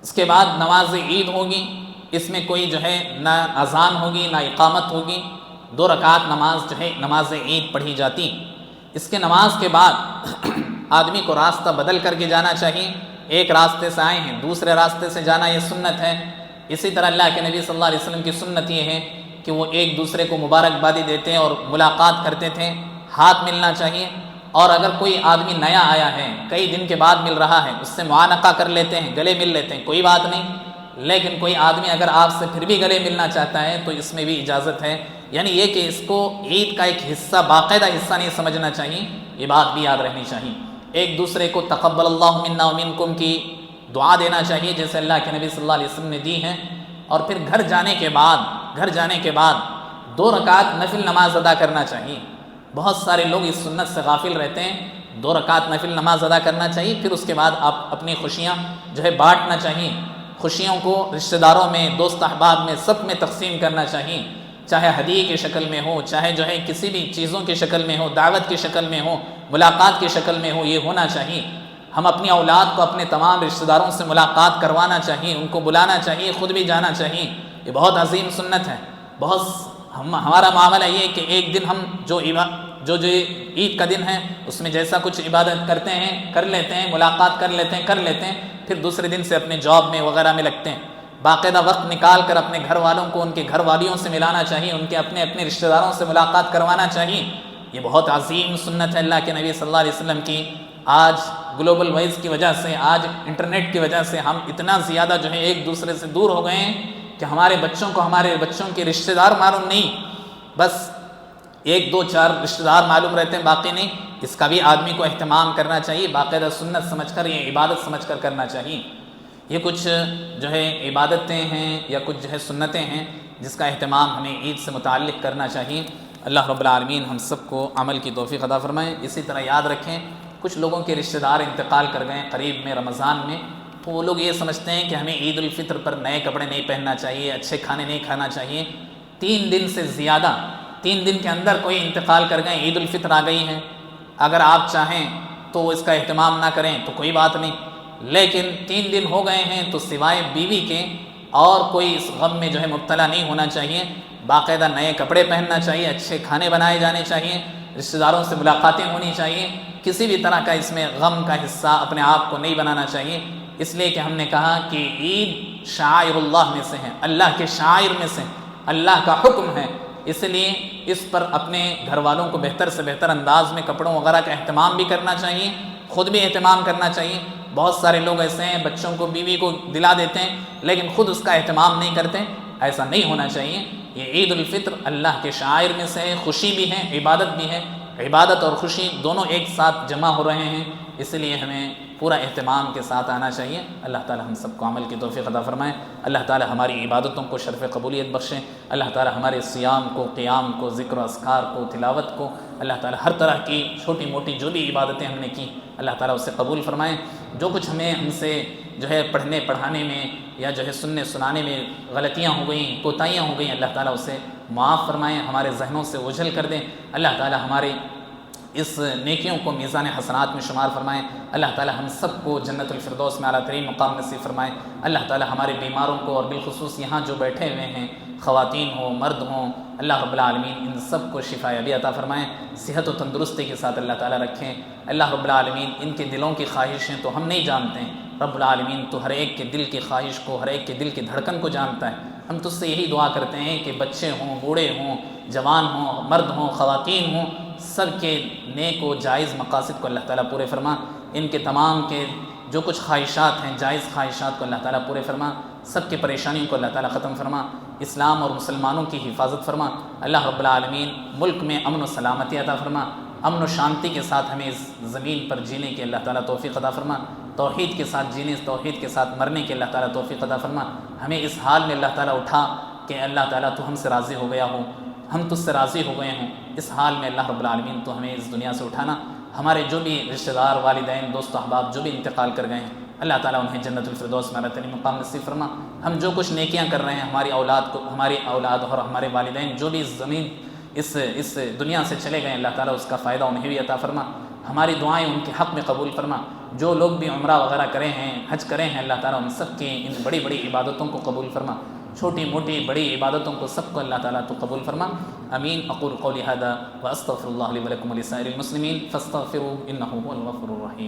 اس کے بعد نماز عید ہوگی، اس میں کوئی نہ اذان ہوگی نہ اقامت ہوگی، 2 رکعت نماز عید پڑھی جاتی۔ اس کے نماز کے بعد آدمی کو راستہ بدل کر کے جانا چاہیے۔ ایک راستے سے آئے ہیں دوسرے راستے سے جانا یہ سنت ہے۔ اسی طرح اللہ کے نبی صلی اللہ علیہ وسلم کی سنت یہ ہے کہ وہ ایک دوسرے کو مبارکبادی دیتے ہیں اور ملاقات کرتے تھے، ہاتھ ملنا چاہیے۔ اور اگر کوئی آدمی نیا آیا ہے، کئی دن کے بعد مل رہا ہے، اس سے معانقہ کر لیتے ہیں، گلے مل لیتے ہیں، کوئی بات نہیں۔ لیکن کوئی آدمی اگر آپ سے پھر بھی گلے ملنا چاہتا ہے تو اس میں بھی اجازت ہے، یعنی یہ کہ اس کو عید کا ایک حصہ، باقاعدہ حصہ نہیں سمجھنا چاہیے، یہ بات بھی یاد رہنی چاہیے۔ ایک دوسرے کو تقبل اللہ منا ومنکم کی دعا دینا چاہیے جیسے اللہ کے نبی صلی اللہ علیہ وسلم نے دی ہیں۔ اور پھر گھر جانے کے بعد 2 رکعت نفل نماز ادا کرنا چاہیے۔ بہت سارے لوگ اس سنت سے غافل رہتے ہیں، 2 رکعت نفل نماز ادا کرنا چاہیے، پھر اس کے بعد آپ اپنی خوشیاں بانٹنا چاہیے۔ خوشیوں کو رشتہ داروں میں، دوست احباب میں، سب میں تقسیم کرنا چاہیے، چاہے ہدیے کی شکل میں ہو، چاہے کسی بھی چیزوں کی شکل میں ہو، دعوت کی شکل میں ہو، ملاقات کی شکل میں ہو، یہ ہونا چاہیے۔ ہم اپنی اولاد کو اپنے تمام رشتہ داروں سے ملاقات کروانا چاہیے، ان کو بلانا چاہیے، خود بھی جانا چاہیے، یہ بہت عظیم سنت ہے۔ ہمارا معاملہ یہ ہے کہ ایک دن ہم جو عید کا دن ہے اس میں جیسا کچھ عبادت کرتے ہیں کر لیتے ہیں، ملاقات کر لیتے ہیں، پھر دوسرے دن سے اپنے جاب میں وغیرہ میں لگتے ہیں۔ باقاعدہ وقت نکال کر اپنے گھر والوں کو ان کے گھر والیوں سے ملانا چاہیے، ان کے اپنے رشتہ داروں سے ملاقات کروانا چاہیے، یہ بہت عظیم سنت ہے اللہ کے نبی صلی اللہ علیہ وسلم کی۔ آج گلوبل وائز کی وجہ سے، آج انٹرنیٹ کی وجہ سے ہم اتنا زیادہ ایک دوسرے سے دور ہو گئے ہیں کہ ہمارے بچوں کو ہمارے بچوں کے رشتہ دار معلوم نہیں، بس 1، 2، 4 رشتہ دار معلوم رہتے ہیں، باقی نہیں۔ اس کا بھی آدمی کو اہتمام کرنا چاہیے، باقاعدہ سنت سمجھ کر، یہ عبادت سمجھ کر کرنا چاہیے۔ یہ کچھ عبادتیں ہیں یا کچھ سنتیں ہیں جس کا اہتمام ہمیں عید سے متعلق کرنا چاہیے۔ اللہ رب العالمین ہم سب کو عمل کی توفیق عطا فرمائے۔ اسی طرح یاد رکھیں، کچھ لوگوں کے رشتہ دار انتقال کر گئے قریب میں رمضان میں، تو وہ لوگ یہ سمجھتے ہیں کہ ہمیں عید الفطر پر نئے کپڑے نہیں پہننا چاہیے، اچھے کھانے نہیں کھانا چاہیے۔ 3 دن سے زیادہ، 3 دن کے اندر کوئی انتقال کر گئے، عید الفطر آ گئی ہے، اگر آپ چاہیں تو اس کا اہتمام نہ کریں تو کوئی بات نہیں، لیکن 3 دن ہو گئے ہیں تو سوائے بیوی کے اور کوئی اس غم میں مبتلا نہیں ہونا چاہیے۔ باقاعدہ نئے کپڑے پہننا چاہیے، اچھے کھانے بنائے جانے چاہیے، رشتہ داروں سے ملاقاتیں ہونی چاہیے، کسی بھی طرح کا اس میں غم کا حصہ اپنے آپ کو نہیں بنانا چاہیے۔ اس لیے کہ ہم نے کہا کہ عید شعائر اللہ میں سے ہے، اللہ کے شعائر میں سے، اللہ کا حکم ہے، اس لیے اس پر اپنے گھر والوں کو بہتر سے بہتر انداز میں کپڑوں وغیرہ کا اہتمام بھی کرنا چاہیے، خود بھی اہتمام کرنا چاہیے۔ بہت سارے لوگ ایسے ہیں بچوں کو بیوی کو دلا دیتے ہیں لیکن خود اس کا اہتمام نہیں کرتے، ایسا نہیں ہونا چاہیے۔ یہ عید الفطر اللہ کے شعائر میں سے ہے، خوشی بھی ہے، عبادت بھی ہے، عبادت اور خوشی دونوں ایک ساتھ جمع ہو رہے ہیں، اس لیے ہمیں پورا اہتمام کے ساتھ آنا چاہیے۔ اللہ تعالی ہم سب کو عمل کی توفیق عطا فرمائے، اللہ تعالی ہماری عبادتوں کو شرف قبولیت بخشے، اللہ تعالی ہمارے صیام کو، قیام کو، ذکر و اذکار کو، تلاوت کو، اللہ تعالی ہر طرح کی چھوٹی موٹی جو بھی عبادتیں ہم نے کی اللہ تعالی اسے قبول فرمائے۔ جو کچھ ہم سے جو ہے پڑھنے پڑھانے میں یا جو ہے سننے سنانے میں غلطیاں ہو گئیں، کوتاہیاں ہو گئیں، اللہ تعالیٰ اسے معاف فرمائیں، ہمارے ذہنوں سے اوجھل کر دیں، اللہ تعالیٰ ہمارے اس نیکیوں کو میزان حسنات میں شمار فرمائیں، اللہ تعالیٰ ہم سب کو جنت الفردوس میں اعلیٰ ترین مقام نصیب فرمائیں، اللہ تعالیٰ ہمارے بیماروں کو اور بالخصوص یہاں جو بیٹھے ہوئے ہیں خواتین ہوں مرد ہوں، اللہ رب العالمین ان سب کو شفا یابی عطا فرمائیں، صحت و تندرستی کے ساتھ اللہ تعالیٰ رکھیں، اللہ رب العالمین ان کے دلوں کی خواہشیں تو ہم نہیں جانتے ہیں، رب العالمین تو ہر ایک کے دل کی خواہش کو، ہر ایک کے دل کی دھڑکن کو جانتا ہے۔ ہم تجھ سے یہی دعا کرتے ہیں کہ بچے ہوں، بوڑھے ہوں، جوان ہوں، مرد ہوں، خواتین ہوں، سب کے نیک و جائز مقاصد کو اللہ تعالیٰ پورے فرما، ان کے تمام کے جو کچھ خواہشات ہیں جائز خواہشات کو اللہ تعالیٰ پورے فرما، سب کی پریشانیوں کو اللہ تعالیٰ ختم فرما، اسلام اور مسلمانوں کی حفاظت فرما، اللہ رب العالمین ملک میں امن و سلامتی عطا فرما، امن و شانتی کے ساتھ ہمیں اس زمین پر جینے کی اللہ تعالیٰ توفیق عطا فرما، توحید کے ساتھ جینے، توحید کے ساتھ مرنے کی اللہ تعالیٰ توفیق عطا فرما، ہمیں اس حال میں اللہ تعالیٰ اٹھا کہ اللہ تعالیٰ تو ہم سے راضی ہو گیا ہو، ہم تجھ سے راضی ہو گئے ہوں، اس حال میں اللہ رب العالمین تو ہمیں اس دنیا سے اٹھانا، ہمارے جو بھی رشتہ دار، والدین، دوست و احباب جو بھی انتقال کر گئے ہیں اللہ تعالیٰ انہیں جنت الفردوس میں اعلیٰ ترین مقام نصیب فرما، ہم جو کچھ نیکیاں کر رہے ہیں ہماری اولاد اور ہمارے والدین جو بھی زمین اس دنیا سے چلے گئے اللہ تعالیٰ اس کا فائدہ انہیں بھی عطا فرما، ہماری دعائیں ان کے حق میں قبول فرما، جو لوگ بھی عمرہ وغیرہ کرے ہیں، حج کرے ہیں اللہ تعالیٰ ان سب کی ان بڑی بڑی عبادتوں کو قبول فرما، چھوٹی موٹی بڑی عبادتوں کو سب کو اللہ تعالیٰ تو قبول فرما، امین۔ اقول قولی ھذا واستغفر اللہ لی ولکم ولسائر المسلمین فاستغفروہ انہ ھو الغفور الرحیم۔